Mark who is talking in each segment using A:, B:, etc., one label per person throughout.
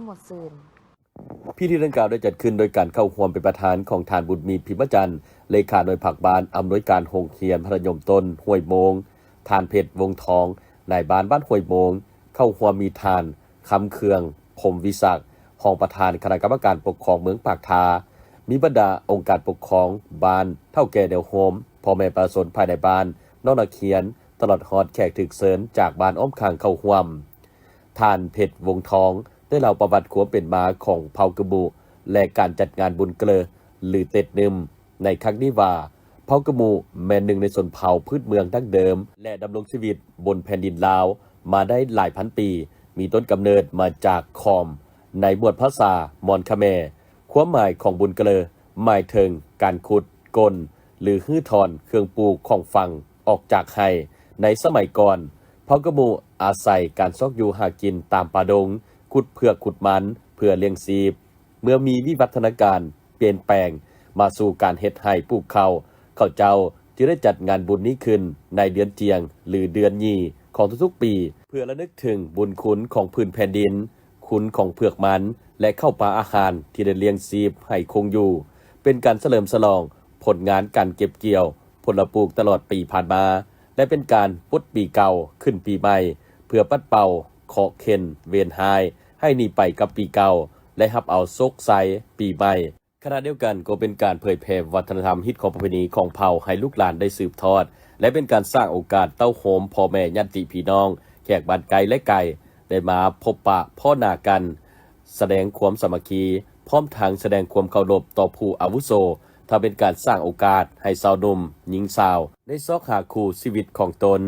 A: หมดซืน
B: พิธีดังกล่าวได้จัดขึ้นโดยการเข้าร่วมเป็นประธานของทานบุญมีพิมพ์จันทร์เลขาหน่วยผักบานอำนวยการโรงเรียนพระยมต้นห้วยโมงทานเพชรวงทองนายบ้านห้วยโมงเข้าร่วมมีทานคำเคืองพรมวิศักดิ์รองประธานคณะกรรมการปกครองเมืองปากทามีบรรดาองค์การปกครองบ้านเท่าแก่เดียวโฮมพ่อแม่ประชาชนภายในบ้านน้องนักเขียนตลอดฮอดแขกถึกเซินจากบ้านอ้อมข้างเข้าร่วมทานเพชรวงทองได้เล่าประวัติความเป็นมาของเผ่ากระบุและการจัดงานบุญเกลอหรือเต็ดนึมในครั้งนี้ว่าเผ่ากระมูแม่นหนึ่งในชนเผ่าพืชเมืองดั้งเดิมและดำรงชีวิตบนแผ่นดินลาวมาได้หลายพันปีมีต้นกำเนิดมาจากคอมในบทภาษามอนคาแมความหมายของบุญเกลอหมายถึงการขุดกลหรือฮื้อถอนเครื่องปลูกของฟังออกจากไห่ในสมัยก่อนเผ่ากระมูอาศัยการซอกอยู่หากินตามป่าดงขุดเผือกขุดมันเพื่อเลี้ยงชีพเมื่อมีวิวัฒนาการเปลี่ยนแปลงมาสู่การเฮ็ดไห่ปลูกข้าวเจ้าจึงได้จัดงานบุญนี้ขึ้นในเดือนเจียงหรือเดือนยี่ของทุกๆปีเพื่อระลึกถึงบุญคุณของพื้นแผ่นดินคุณของเผือกมันและข้าวปลาอาหารที่ได้เลี้ยงชีพให้คงอยู่เป็นการเฉลิมฉลองผลงานการเก็บเกี่ยวผลปลูกตลอดปีผ่านมาและเป็นการปุดปีเก่าขึ้นปีใหม่เพื่อปัดเป่าเคาะเข็นเวียนหายให้หนีไปกับปีเก่าและรับเอาโซกไซปีใหม่ขณะเดียวกันก็เป็นการเผยแพร่วัฒนธรรมฮิตของประเพณีของเผ่าให้ลูกหลานได้สืบทอดและเป็นการสร้างโอกาสเต้าโฮมพ่อแม่ญาติพี่น้องแขกบ้านไกลและไกลได้มาพบปะพ่อหน้ากันแสดงความสามัคคีพร้อมทางแสดงความเคารพต่อผู้อาวุโสถ้าเป็นการสร้างโอกาสให้สาวหนุ่มหญิงสาวได้ซอกหาคู่ชีวิตของตน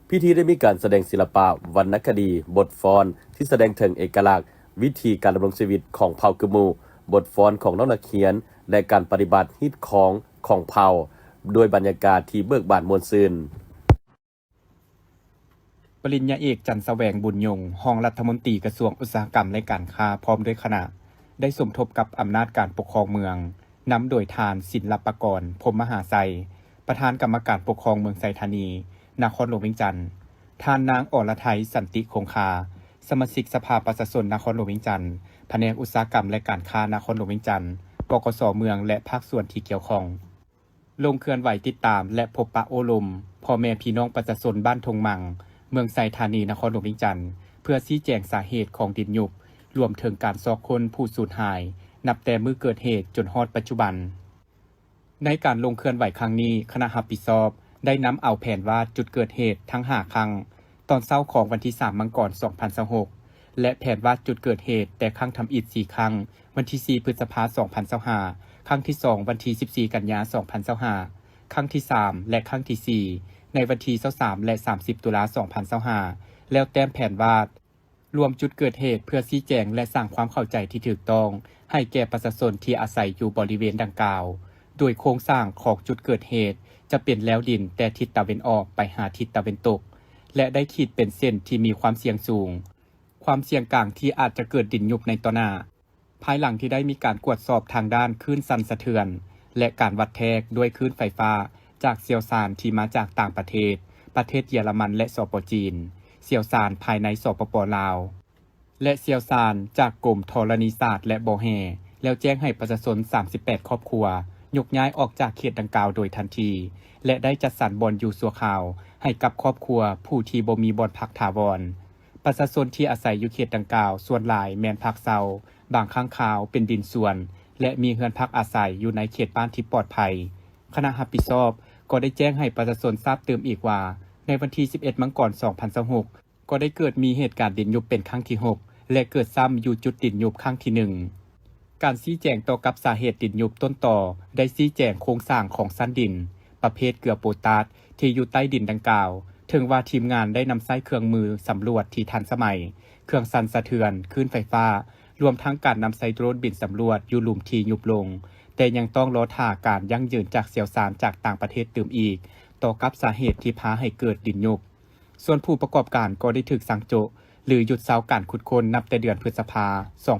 B: พิธีได้มีการแสดงศิลปะวรรณคดีบทฟ้อนที่แสดงถึงเอกลักษณ์วิธีการดำรงชีวิตของเผ่ากะมูบทฟ้อนของน้องนักเขียนและการปฏิบัติฮิตของเผ่าโดยบรรยากาศที่เบิกบานมวลซื่น
C: ปริญญาเอกจันทร์แสวงบุญยงรองรัฐมนตรีกระทรวงอุตสาหกรรมและการค้าพร้อมด้วยคณะได้สมทบกับอำนาจการปกครองเมืองนำโดยทานศิลปากรพรหมมหาไสยประธานกรรมการปกครองเมืองไสธานีนครหลวงเวียงจันทร์ทานนางอรไทยสันติคงคาสมาชิกสภาประชาชนนครหลวงเวียงจันทร์แผนกอุตสาหกรรมและการค้านครหลวงเวียงจันทร์ปกส.เมืองและภาคส่วนที่เกี่ยวข้องลงเคลื่อนไหวติดตามและพบปะโอลมพ่อแม่พี่น้องประชาชนบ้านทงมังเมืองไสธานีนครหลวงเวียงจันทร์เพื่อชี้แจงสาเหตุของดินยุบรวมถึงการซอกคนผู้สูญหายนับแต่มื้อเกิดเหตุจนฮอดปัจจุบันในการลงเคลื่อนไหวครั้งนี้คณะรับผิดชอบได้นำเอาแผนวาดจุดเกิดเหตุทั้ง5ครั้งตอนเช้าของวันที่3มังกร2026และแผนวาดจุดเกิดเหตุแต่ครั้งทำอิฐ4ครั้งวันที่4พฤษภาคม2025ครั้งที่2วันที่14กันยายน2025ครั้งที่3และครั้งที่4ในวันที่23และ30ตุลาคม2025แล้วแต้มแผนวาดรวมจุดเกิดเหตุเพื่อชี้แจงและสร้างความเข้าใจที่ถูกต้องให้แก่ประชาชนที่อาศัยอยู่บริเวณดังกล่าวโดยโครงสร้างของจุดเกิดเหตุจะเป็นแนวดินแต่ทิศตะวันออกไปหาทิศตะวันตกและได้ขีดเป็นเส้นที่มีความเสี่ยงสูงความเสี่ยงกลางที่อาจจะเกิดดินยุบในต่อหน้าภายหลังที่ได้มีการตรวจสอบทางด้านคลื่นสั่นสะเทือนและการวัดแทกด้วยคลื่นไฟฟ้าจากเชี่ยวชาญที่มาจากต่างประเทศเยอรมันและสป.จีนเชี่ยวชาญภายในสปป.ลาวและเชี่ยวชาญจากกรมธรณีศาสตร์และบ่อแห่แล้วแจ้งให้ประชาชน38ครอบครัวยกย้ายออกจากเขตดังกล่าวโดยทันทีและได้จัดสรรบ่อนอยู่ชั่วคราวให้กับครอบครัวผู้ที่บ่มีบ่อนพักถาวรประชาชนที่อาศัยอยู่เขตดังกล่าวส่วนหลายแม่นพักเซาบางครั้งคราวเป็นดินส่วนและมีเรือนพักอาศัยอยู่ในเขตบ้านที่ปลอดภัยคณะรับผิดชอบก็ได้แจ้งให้ประชาชนทราบเติมอีกว่าในวันที่11มังกร2026ก็ได้เกิดมีเหตุการณ์ดินยุบเป็นครั้งที่6และเกิดซ้ำอยู่จุดดินยุบครั้งที่1การชี้แจงต่อกับสาเหตุดินยุบต้นต่อได้ชี้แจงโครงสร้างของชั้นดินประเภทเกลือโปแทสที่อยู่ใต้ดินดังกล่าวถึงว่าทีมงานได้นำใช้เครื่องมือสำรวจที่ทันสมัยเครื่องสั่นสะเทือนคลื่นไฟฟ้ารวมทั้งการนำใช้โดรนบินสำรวจอยู่หลุมที่ยุบลงแต่ยังต้องรอท่าการยั่งยืนจากเชี่ยวชาญจากต่างประเทศตื่มอีกต่อกับสาเหตุที่พาให้เกิดดินยุบส่วนผู้ประกอบการก็ได้ถูกสั่งโจะหรือหยุดเซาการขุดค้นนับแต่เดือนพฤษภาคม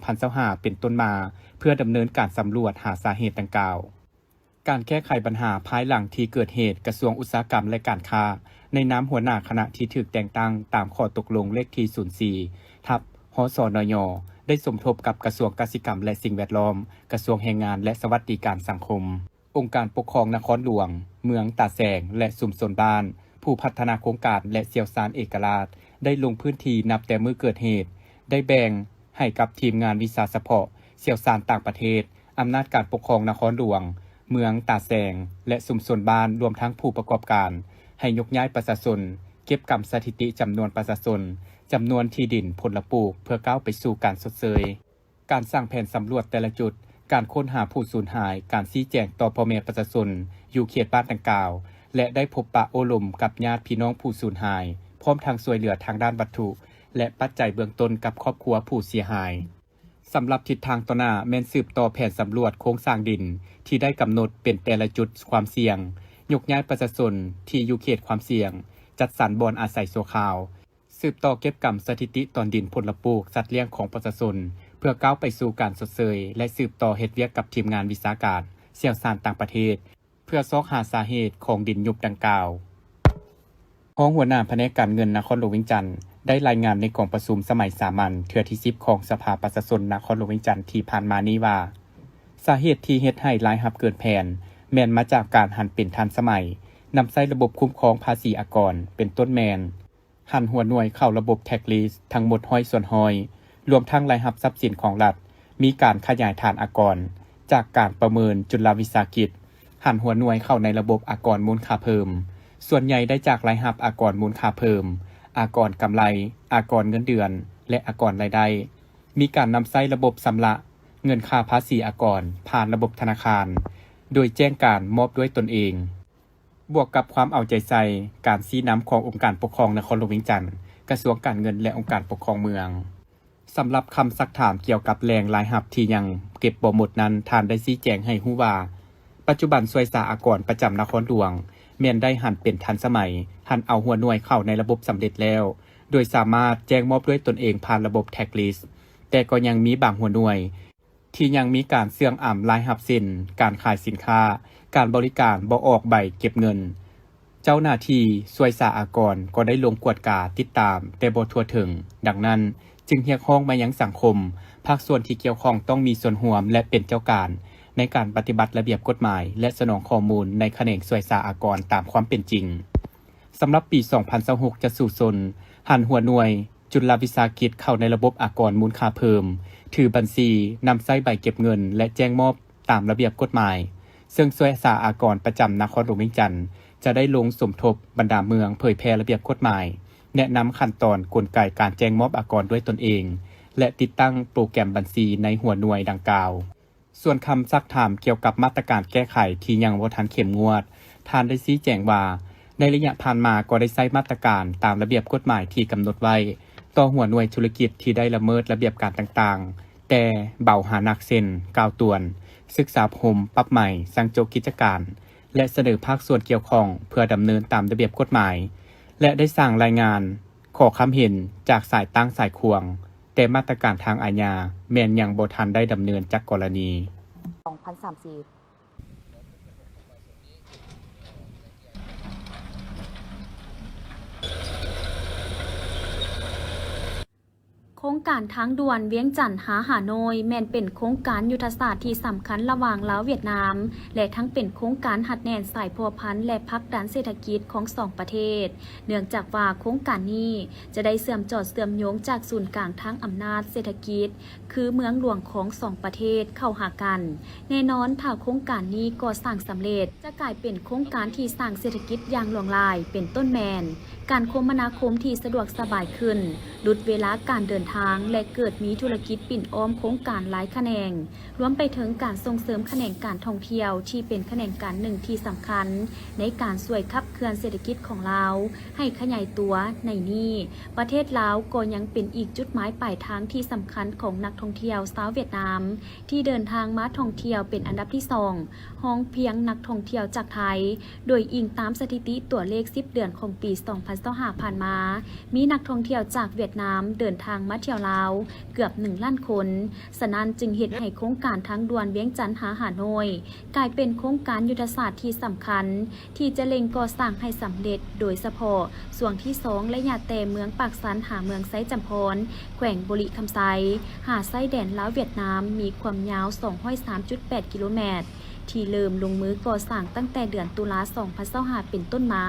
C: 2025เป็นต้นมาเพื่อดำเนินการสำรวจหาสาเหตุดังกล่าวการแก้ไขปัญหาภายหลังที่เกิดเหตุกระทรวงอุตสาหกรรมและการค้าในนามหัวหน้าคณะที่ถูกแต่งตั้งตามข้อตกลงเลขที่04/หสนย ได้สมทบกับกระทรวงกสิกรรมและสิ่งแวดล้อมกระทรวงแรงงานและสวัสดิการสังคมองค์การปกครองนครหลวงเมืองตาแสงและชุมชนบ้านผู้พัฒนาโครงการและเชี่ยวชาญเอกราชได้ลงพื้นที่นับแต่มื้อเกิดเหตุได้แบ่งให้กับทีมงานวิชาเฉพาะเชี่ยวชาญต่างประเทศอำนาจการปกครองนครหลวงเมืองตาแสงและชุมชนบ้านรวมทั้งผู้ประกอบการให้ยกย้ายประชาชนเก็บกำสถิติจำนวนประชาชนจำนวนที่ดินผลปลูกเพื่อก้าวไปสู่การชดเชยการสร้างแผนสำรวจแต่ละจุดการค้นหาผู้สูญหายการชี้แจงต่อพ่อแม่ประชาชนอยู่เขตบ้านดังกล่าวและได้พบปะโอลมกับญาติพี่น้องผู้สูญหายพร้อมทางช่วยเหลือทางด้านวัตถุและปัจจัยเบื้องต้นกับครอบครัวผู้เสียหายสำหรับทิศทางต่อหน้าแม่นสืบต่อแผนสำรวจโครงสร้างดินที่ได้กำหนดเป็นแต่ละจุดความเสี่ยงยกย้ายประชาชนที่อยู่เขตความเสี่ยงจัดสรรบ่อนอาศัยชั่วคราวสืบต่อเก็บกำสถิติตอนดินผลปลูกสัตว์เลี้ยงของประชาชนเพื่อก้าวไปสู่การชดเชยและสืบต่อเฮ็ดเวียกกับทีมงานวิชาการเชี่ยวชาญต่างประเทศเพื่อซอกหาสาเหตุของดินยุบดังกล่าวห้องหัวหน้าแผนกการเงินนครหลวงเวียงจันทน์ได้รายงานในกองประชุมสมัยสามัญเทื่อที่10ของสภาประชาชนนครหลวงเวียงจันทน์ที่ผ่านมานี้ว่าสาเหตุที่เฮ็ดให้รายรับเกินแผนแม่นมาจากการหันเป็นทันสมัยนำใช้ระบบคุ้มครองภาษีอากรเป็นต้นแมนหันหัวหน่วยเข้าระบบแท็กลิสทั้งหมดห้อยส่วนห้อยรวมทั้งรายรับทรัพย์สินของรัฐมีการขยายฐานอากรจากการประเมินจุลวิสาหกิจหันหัวหน่วยเข้าในระบบอากรมูลค่าเพิ่มส่วนใหญ่ได้จากรายรับอากรมูลค่าเพิ่มอากรกำไรอากรเงินเดือนและอากรรายได้มีการนำใช้ระบบชำระเงินค่าภาษีอากรผ่านระบบธนาคารโดยแจ้งการมอบด้วยตนเองบวกกับความเอาใจใส่การชี้นำขององค์การปกครองนครหลวงเวียงจันทน์กระทรวงการเงินและองค์การปกครองเมืองสำหรับคำซักถามเกี่ยวกับแหล่งรายรับที่ยังเก็บบ่หมดนั้นท่านได้ชี้แจงให้ฮู้ว่าปัจจุบันสวยสาอากรประจำนครหลวงแม่นได้หันเป็นทันสมัยหันเอาหัวหน่วยเข้าในระบบสำเร็จแล้วโดยสามารถแจ้งมอบด้วยตนเองผ่านระบบแท็กลิสต์แต่ก็ยังมีบางหัวหน่วยที่ยังมีการเสื่องอ่ำรายรับสินการขายสินค้าการบริการบ่ออกใบเก็บเงินเจ้าหน้าที่สวยสาอากรก็ได้ลงกวดกาติดตามแต่บ่ทั่วถึงดังนั้นจึงเรียกร้องมายังสังคมภาคส่วนที่เกี่ยวข้องต้องมีส่วนร่วมและเป็นเจ้าการในการปฏิบัติระเบียบกฎหมายและสนองข้อมูลในแขนงสวยสาอากรตามความเป็นจริงสำหรับปี 2026 จะสู่ชนหันหัวหน่วยจุลวิสาหกิจเข้าในระบบอากรมูลค่าเพิ่มถือบัญชีนำใช้ใบเก็บเงินและแจ้งมอบตามระเบียบกฎหมายซึ่งสวยสาอากรประจำนครหลวงเวียงจันทน์จะได้ลงสมทบบรรดาเมืองเผยแพร่ระเบียบกฎหมายแนะนำขั้นตอนกลไกการแจ้งมอบอากรด้วยตนเองและติดตั้งโปรแกรมบัญชีในหัวหน่วยดังกล่าวส่วนคำซักถามเกี่ยวกับมาตรการแก้ไขที่ยังบ่ทันเข้มงวดท่านได้ชี้แจงว่าในระยะผ่านมาก็ได้ใช้มาตรการตามระเบียบกฎหมายที่กำหนดไว้ต่อหัวหน่วยธุรกิจที่ได้ละเมิดระเบียบการต่างๆแต่เบาหานักเซ็นกาวตวนศึกษาพรมปรับใหม่สั่งโจกกิจการและเสนอภาคส่วนเกี่ยวข้องเพื่อดำเนินตามระเบียบกฎหมายและได้สร้างรายงานขอความเห็นจากสายตั้งสายควงแต่มาตรการทางอาญาแม้นยังบ่ทันได้ดำเนินจากกรณี
A: 2030โครงการทางด่วนเวียงจันทน์หาหาโนยแม่นเป็นโครงการยุทธศาสตร์ที่สำคัญระหว่างลาวเวียดนามและทั้งเป็นโครงการหัดแน่นสายพัวพันและพักดันเศรษฐกิจของสองประเทศเนื่องจากว่าโครงการนี้จะได้เชื่อมจอดเชื่อมโยงจากศูนย์กลางทางอำนาจเศรษฐกิจคือเมืองหลวงของสองประเทศเข้าหากันแน่นอนถ้าโครงการนี้ก่อสร้างสำเร็จจะกลายเป็นโครงการที่สร้างเศรษฐกิจอย่างหลวงลายเป็นต้นแมนการคมนาคมที่สะดวกสบายขึ้นลดเวลาการเดินทางและเกิดมีธุรกิจปิ่นอ้อมโครงการหลายแขนงรวมไปถึงการส่งเสริมแขนงการท่องเที่ยวที่เป็นแขนงการหนึ่งที่สำคัญในการช่วยขับเคลื่อนเศรษฐกิจของลาวให้ขยายตัวในนี้ประเทศลาวก็ยังเป็นอีกจุดหมายปลายทางที่สำคัญของนักท่องเที่ยวชาวเวียดนามที่เดินทางมาท่องเที่ยวเป็นอันดับที่2ห้องเพียงนักท่องเที่ยวจากไทยโดยอิงตามสถิติตัวเลข10 เดือนของปี 2025 ผ่านมามีนักท่องเที่ยวจากเวียด ดนามเดินทางมาเที่ยวลาวเกือบ1 ล้านคนสนั้นจึงเฮ็ดให้โครงการทางด่วนเวียงจันทน์หาหาโนยกลายเป็นโครงการยุทธศาสตร์ที่สำคัญที่จะเล็งก่อสร้างให้สำเร็จโดยเฉพาะส่วนที่2ระยะแต่เมืองปากสันหาเมืองไซจำพรแขวงบุรีคำไซหาไส้แดนลาวเวียดนามมีความยาว 203.8 กิโลเมตรที่เริ่มลงมือก่อสร้างตั้งแต่เดือนตุลา2025เป็นต้นมา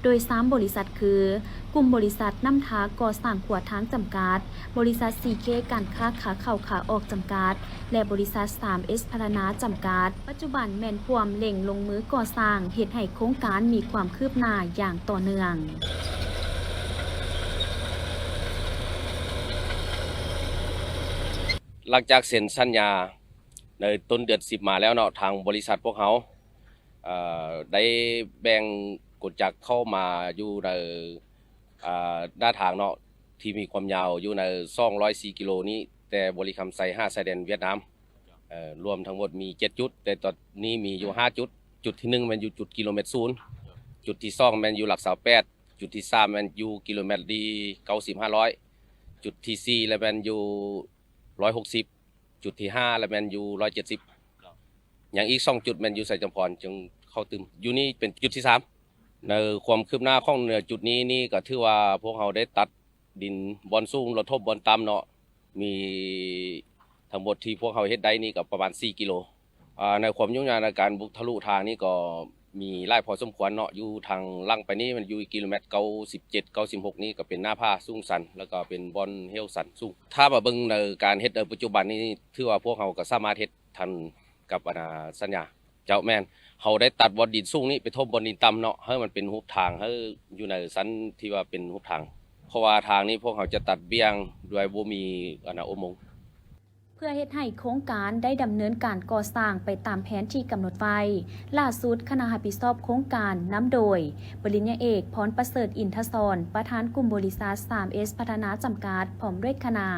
A: โดย3บริษัทคือกลุ่มบริษัทน้ำทาก่อสร้างขวดทางจำกัดบริษัท CK การค้าขาเข้าขาออกจำกัดและบริษัท 3S พารณาจำกัดปัจจุบันแม่นความเร่งลงมือก่อสร้างเฮ็ดให้โครงการมีความคืบหน้าอย่างต่อเนื่อง
D: หลังจากเซ็นสัญญาในต้นเดือน10มาแล้วเนาะทางบริษัทพวกเขาได้แบ่งกฎจักรเข้ามาอยู่ในด้านทางเนาะที่มีความยาวอยู่ใน204 กิโลนี้แต่บริคำไซ5ชายแดนเวียดนามรวมทั้งหมดมี7จุดแต่ตอนนี้มีอยู่5จุดจุดที่1มันอยู่จุดกิโลเมตรศูนย์จุดที่2มันอยู่หลัก28จุดที่3มันอยู่กิโลเมตรดี90-500จุดที่4แล้วมันอยู่160จุดที่5แล้วมันอยู่170อย่างอีก2จุดมันอยู่ใส่จำพรจึงเข้าตึมอยู่นี่เป็นจุดที่3ในความคืบหน้าของเนื้อจุดนี้นี่ก็ถือว่าพวกเราได้ตัดดินบอนสูงลดทบบอนต่ำเนาะมีทั้งหมดที่พวกเขาเฮ็ดได้นี่ก็ประมาณ4 กิโลในความยุ่งยากในการบุกทะลุทางนี่ก็มีหลายพอสมควรเนาะอยู่ทางล่างไปนี่มันอยู่กิโลเมตร97-96นี่ก็เป็นหน้าผาสูงสันแล้วก็เป็นบอนเฮลสันสูงถ้ามาเบิ่งในการเฮ็ดในปัจจุบันนี้ถือว่าพวกเขาก็สามารถเฮ็ดทันกับสัญญาเจ้าแม่นเขาได้ตัดบอนดินสูงนี่ไปทบบอนดินต่ำเนาะให้มันเป็นรูปทางให้อยู่ในสันที่ว่าเป็นรูปทางเพราะว่าทางนี้พวกเขาจะตัดเบี่ยงด้วยบ่มีอุโมงค์
A: เพื่อเฮ็ดให้โครงการได้ดำเนินการก่อสร้างไปตามแผนที่กำหนดไว้ล่าสุดคณะรับผิดชอบโครงการนำโดยปริญญาเอกพรประเสริฐอินทศรประธานกลุ่มบริษัท 3S พัฒนาจำกัดพร้อมด้วยคณะ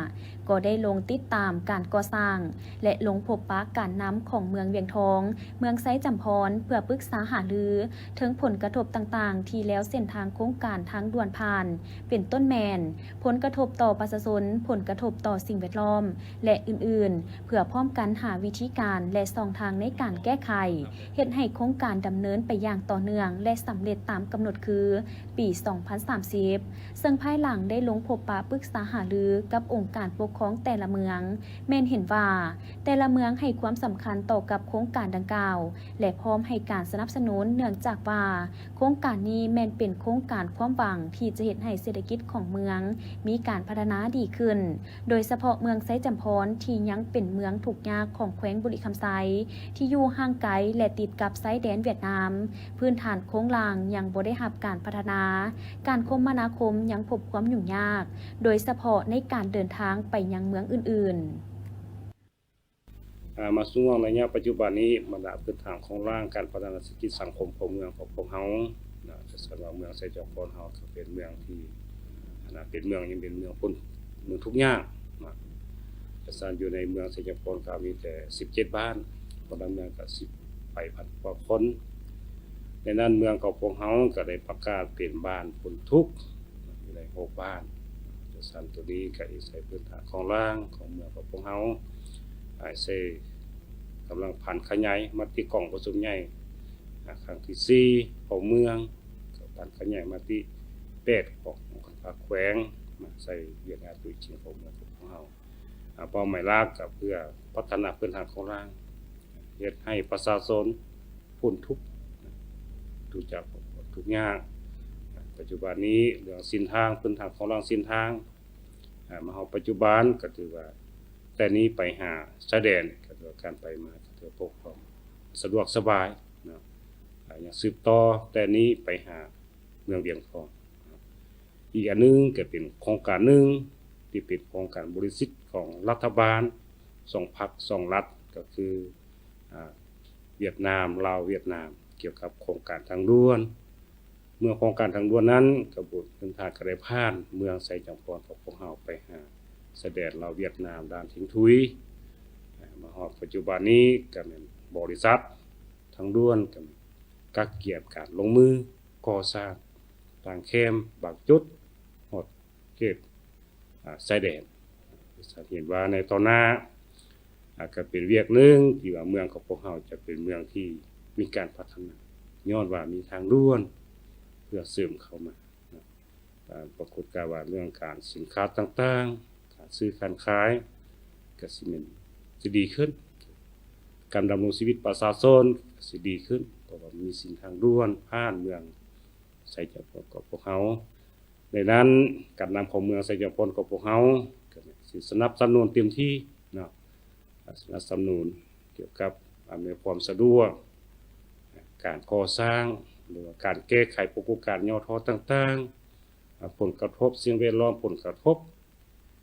A: ก็ได้ลงติดตามการก่อสร้างและลงพบปะการนำของเมืองเวียงทองเมืองไซจำพรเพื่อปรึกษาหารือถึงผลกระทบต่างๆที่แล้วเส้นทางโครงการทางด่วนผ่านเป็นต้นแมนผลกระทบต่อประชาชนผลกระทบต่อสิ่งแวดล้อมและอื่นๆเพื่อพร้อมกันหาวิธีการและช่องทางในการแก้ไขเฮ็ดให้โครงการดำเนินไปอย่างต่อเนื่องและสำเร็จตามกำหนดคือปี 2030 ซึ่งภายหลังได้ลงพบปะปรึกษาหารือกับองค์การปกครองแต่ละเมืองแม่นเห็นว่าแต่ละเมืองให้ความสำคัญต่อกับโครงการดังกล่าวและพร้อมให้การสนับสนุนเนื่องจากว่าโครงการนี้แม่นเป็นโครงการความหวังที่จะเฮ็ดให้เศรษฐกิจของเมืองมีการพัฒนาดีขึ้นโดยเฉพาะเมืองไซจำพรที่ยังเป็นเมืองถูกยากของแขวงบุรีคำไซที่อยู่ห่างไกลและติดกับไซแดนเวียดนามพื้นฐานโครงล่างยังบ่ได้รับการพัฒนาการคมนาคมยังพบความยุ่งยากโดยเฉพาะในการเดินทางไปยังเมืองอื่นๆ
E: มาสู่ระยะปัจจุบันนี้มันพื้นฐานของร่างการพัฒนาเศรษฐกิจสังคมของเมืองของพวกเฮาจะสำหรับเมืองไซจำพรเฮาก็เป็นเมืองที่เป็นเมืองยังเป็นเมืองพ้นเมืองทุกอย่างประสานอยู่ในเมืองไซจำพรก็มีแต่17บ้านคนละเมืองก็10 ไปพันกว่าคนในนั้นเมืองของพวกเฮาก็ได้ประกาศเป็นบ้านพ้นทุกข์อยู่ใน6บ้านประสานตัวนี้ก็ใช้พื้นฐานของร่างของเมืองของพวกเฮาเซกำลังผ่านขยายมาที่กล่องประชุมใหญ่ครั้งที่4ของเมืองผ่านขยายมาที่8ของภาคแขวงมาใส่เวียดนามตัวจริงของเมืองของเฮาเป้าหมายหลักก็เพื่อพัฒนาพื้นฐานของร่างเฮ็ดให้ประชาชนพ้นทุกข์จากทุกอย่างปัจจุบันนี้เรื่องเส้นทางพื้นฐานของร่างเส้นทางมาเฮาปัจจุบันก็ถือว่าแต่นี้ไปหาชายแดนก็ถือการไปมาก็ถือพวกความสะดวกสบายนะอย่างสืบต่อแต่นี้ไปหาเมืองเวียงทองอีกอันนึงก็เป็นโครงการนึงที่เป็นโครงการบริษัทของรัฐบาล2พรรค2รัฐก็คือเวียดนามลาวเวียดนามเกี่ยวกับโครงการทางด่วนเมื่อโครงการทางด่วนนั้นกระบวนการทางกระไดผ่านเมืองไซจำพรของพวกเฮาไปหาแสดงลาวเวียดนามด้านทิ้งทุยมาฮอดปัจจุบันนี้ก็เป็นบริษัททางด่วนกักเกียรติการลงมือก่อสร้างทางแคมบางจุดฮอดเขต ชายแดนเห็นว่าในตอนหน้าก็เป็นเวียกหนึ่งที่ว่าเมืองของพวกเราจะเป็นเมืองที่มีการพัฒนาย้อนว่ามีทางด่วนเพื่อเสริมเข้ามาปรากฏการณ์ว่าเรื่องการสินค้าต่างๆการซื้อการขายก็สิดีขึ้นการดำรงชีวิตประชาชนก็สิดีขึ้นเพราะว่ามีสิ่งทางด่วนผ่านเมืองไสยพลของพวกเราในนั้นการนำของเมืองไสยพลของพวกเราก็สิสนับสนุนเต็มที่เนาะสนับสนุนเกี่ยวกับอำนวยความสะดวกการก่อสร้างหรือว่าการแก้ไขปรากฏการณ์ย่อท้อต่างๆผลกระทบสิ่งแวดล้อมผลกระทบ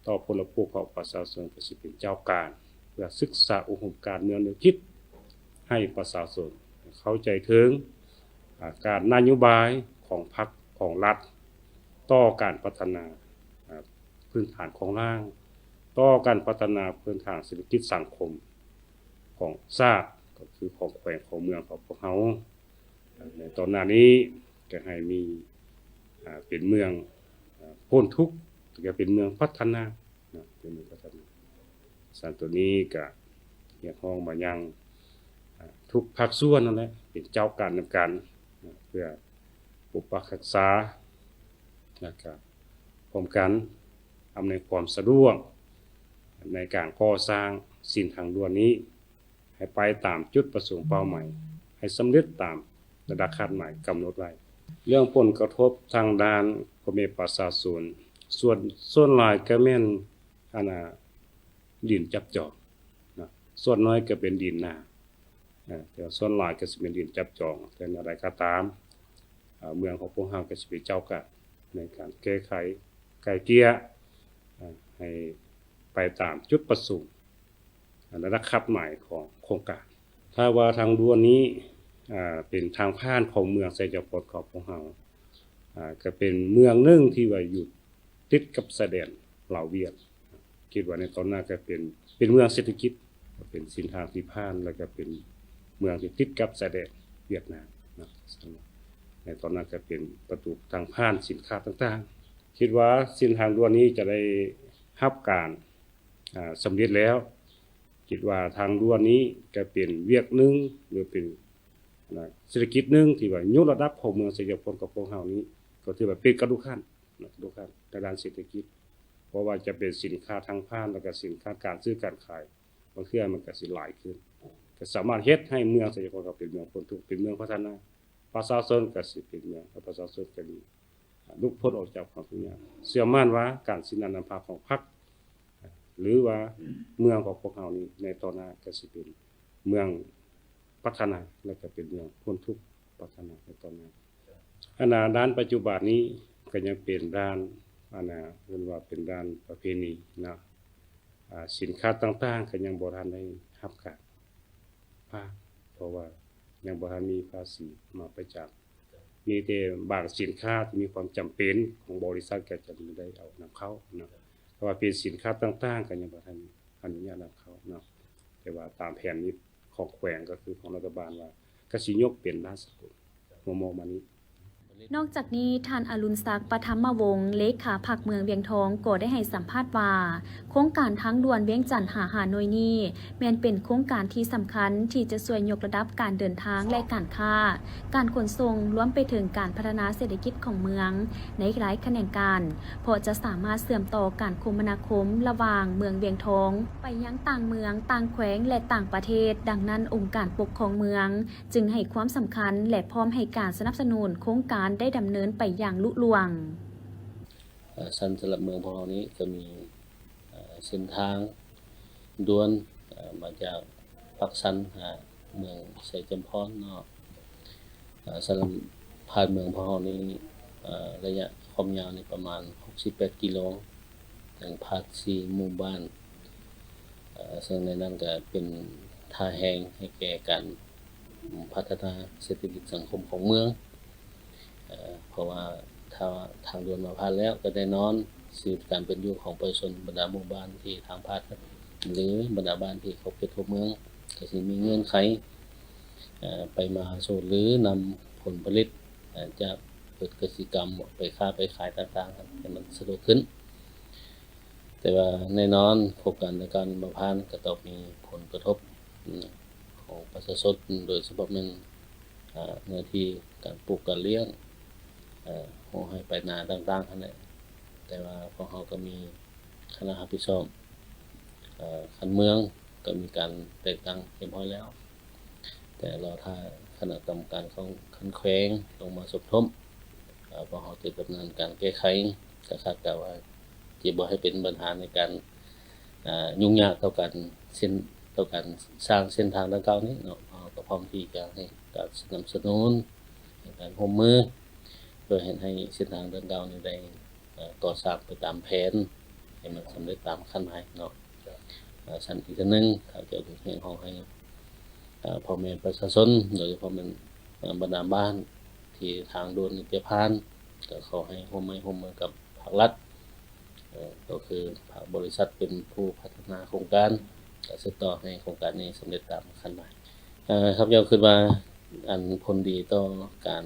E: ต่อพลพรรคของประชาชนก็สิเป็นเจ้าการเพื่อศึกษาอุดมการณ์แนวคิดให้ประชาชนเข้าใจถึงการนโยบายของพรรคของรัฐต่อการพัฒนาพื้นฐานของร่างต่อการพัฒนาพื้นฐานเศรษฐกิจสังคมของชาติก็คือของแขวงของเมืองของพวกเราในตอนนี้ก็ให้มีเป็นเมืองพ้นทุกข์ก็เป็นเมืองพัฒนาเป็นเมืองพัฒนาสันตัวนี้ก็เรียกร้องมายังทุกภาคส่วนนั่นแหละเป็นเจ้าการนำกันเพื่อปกปักรักษานะครับพร้อมกันอำนวยความสะดวกในการก่อสร้างสิ่งทางด่วนนี้ให้ไปตามจุดประสงค์เป้าหมายให้สำเร็จตามระดับคาดหมายกำหนดไว้เรื่องผลกระทบทางด้านพ่อแม่ประชาชนส่วนหลายก็แม่นดินจับจองนะส่วนน้อยก็เป็นดินนาแต่ส่วนหลายก็สิเป็นดินจับจองแต่อย่างไรก็ตามเมืองของพวกเราก็สิเป็นเจ้าการในการแก้ไขไกลเกลี่ยให้ไปตามจุดประสงค์และระดับหมายของโครงการถ้าว่าทางด่วนนี้เป็นทางผ่านของเมืองไสยพลของพวกเราก็เป็นเมืองหนึ่งที่ว่าอยู่ติดกับชายแดนลาวเวียดคิดว่าในตอนนั้นก็เป็นเมืองเศรษฐกิจเป็นสินทางที่ผ่านแล้วก็เป็นเมืองที่ติดกับชายแดนเวียดนามนะในตอนนั้นก็เป็นประตูทางผ่านสินค้าต่างๆคิดว่าเส้นทางด่วนนี้จะได้รับการสำเร็จแล้วคิดว่าทางด่วนนี้ก็เป็นเวียกหนึ่งหรือเป็นเศรษฐกิจหนึ่งที่ว่ายกระดับของเมืองไสยพลกับพวกเรานี้ก็ถือว่าเป็นกระดูกขั้นในด้านเศรษฐกิจเพราะว่าจะเป็นสินค้าทางผ่านแล้วก็สินค้าการซื้อการขายบางเทื่อมันก็สิหลายขึ้นก็สามารถเฮ็ดให้เมืองไสยพลก็เป็นเมืองพ้นทุกข์เป็นเมืองพัฒนาประชาชนก็สิเป็นเมืองประชาชนก็ดีลุกพ้นออกจากความทุกข์ยากเชื่อมั่นว่าการสินนำพาของพรรคหรือว่าเมืองของพวกเรานี้ในตอนหน้าก็สิเป็นเมืองพัฒนาและก็เป็นเมืองพ้นทุกข์พัฒนาในตอนหน้าด้านปัจจุบันนี้ก็ยังเป็นด้านเรียกว่าเป็นด้านประเพณีนะสินค้าต่างๆก็ยังบ่ทันได้รับการภาคเพราะว่ายังบ่ทันมีภาษีมาประจับมีแต่บางสินค้าที่มีความจำเป็นของบริษัทก็จะไม่ได้เอานำเข้านะเพราะว่าเป็นสินค้าต่างๆก็ยังบ่ทันอนุญาตนำเข้านะแต่ว่าตามแผนนี้ของแขวงก็คือของรัฐบาลว่าก็สิยกเป็นด้านสกุลมองมานี้
A: นอกจากนี้ท่านอรุณศักดิ์ปฐมวงศ์เลขาพรรคเมืองเวียงทองก็ได้ให้สัมภาษณ์ว่าโครงการทางด่วนเวียงจันทน์หาโนยนี้แม้นเป็นโครงการที่สำคัญที่จะช่วยยกระดับการเดินทางและการค้าการขนส่งรวมไปถึงการพัฒนาเศรษฐกิจของเมืองในหลายแขนงการเพราะจะสามารถเชื่อมต่อการคมนาคมระหว่างเมืองเวียงทองไปยังต่างเมืองต่างแขวงและต่างประเทศดังนั้นองค์การปกครองเมืองจึงให้ความสำคัญและพร้อมให้การสนับสนุนโครงการได้ดำเนินไปอย่างลุล่วง
D: สำหรับเมืองของเรานี้ก็มีเส้นทางด่วนมาจากปักสันหาเมืองไสยจำพรเนาะสำหรับผ่านเมืองของเรานี้ระยะความยาวนี่ประมาณ68กิโลถึงผ่าน4หมู่บ้านซึ่งในนั้นก็เป็นท่าแห่งให้แก่การพัฒนาเศรษฐกิจสังคมของเมืองเพราะว่าถ้าทางด่วนมาผ่านแล้วก็ได้นอนชีวิตการเป็นอยู่ของประชาชนบรรดาหมู่บ้านที่ทางผ่านหรือบรรดาบ้านที่เขาเขตทั่วเมืองก็สิมีเงื่อนไขไปมาหาสู่หรือนำผลผลิตจากเกษตรกรรมไปค้าไปขายต่างๆให้มันสะดวกขึ้น
F: แต่ว่าแน่นอนโครงการในการบ่ผ่านก็ต้องมีผลกระทบของประชาชนโดยเฉพาะมันหน้าที่การปลูกการเลี้ยงโหให้ไปนาต่างๆนั่นแหละแต่ว่าพวกเราก็มีคณะรับผิดชอบคันเมืองก็มีการแต่งตั้งเรียบร้อยแล้วแต่รอถ้าคณะกรรมการของคันแขวงลงมาสมทบพวกเราจะดำเนินการแก้ไขก็คาดการณ์ว่าจะบ่ให้เป็นปัญหาในการยุ่งยากต่อการสร้างเส้นทางดังกล่าวนี้เนาะเราก็พร้อมที่จะให้การสนับสนุนให้การร่วมมือเพื่อให้เส้นทางดังกล่าวนี้ได้ก่อสร้างไปตามแผนให้มันสำเร็จตามขั้นหมายเนาะชั้นอีกอันนึงเขาจะเรียกร้องให้พ่อแม่ประชาชนโดยเฉพาะมันบรรดาบ้านที่ทางด่วนจะผ่านก็ขอให้ร่วมมือกับภาครัฐก็คือภาคบริษัทเป็นผู้พัฒนาโครงการก็สืบต่อให้โครงการนี้สำเร็จตามขั้นหมายครับย้อนขึ้นมาอันผลดีต่อการ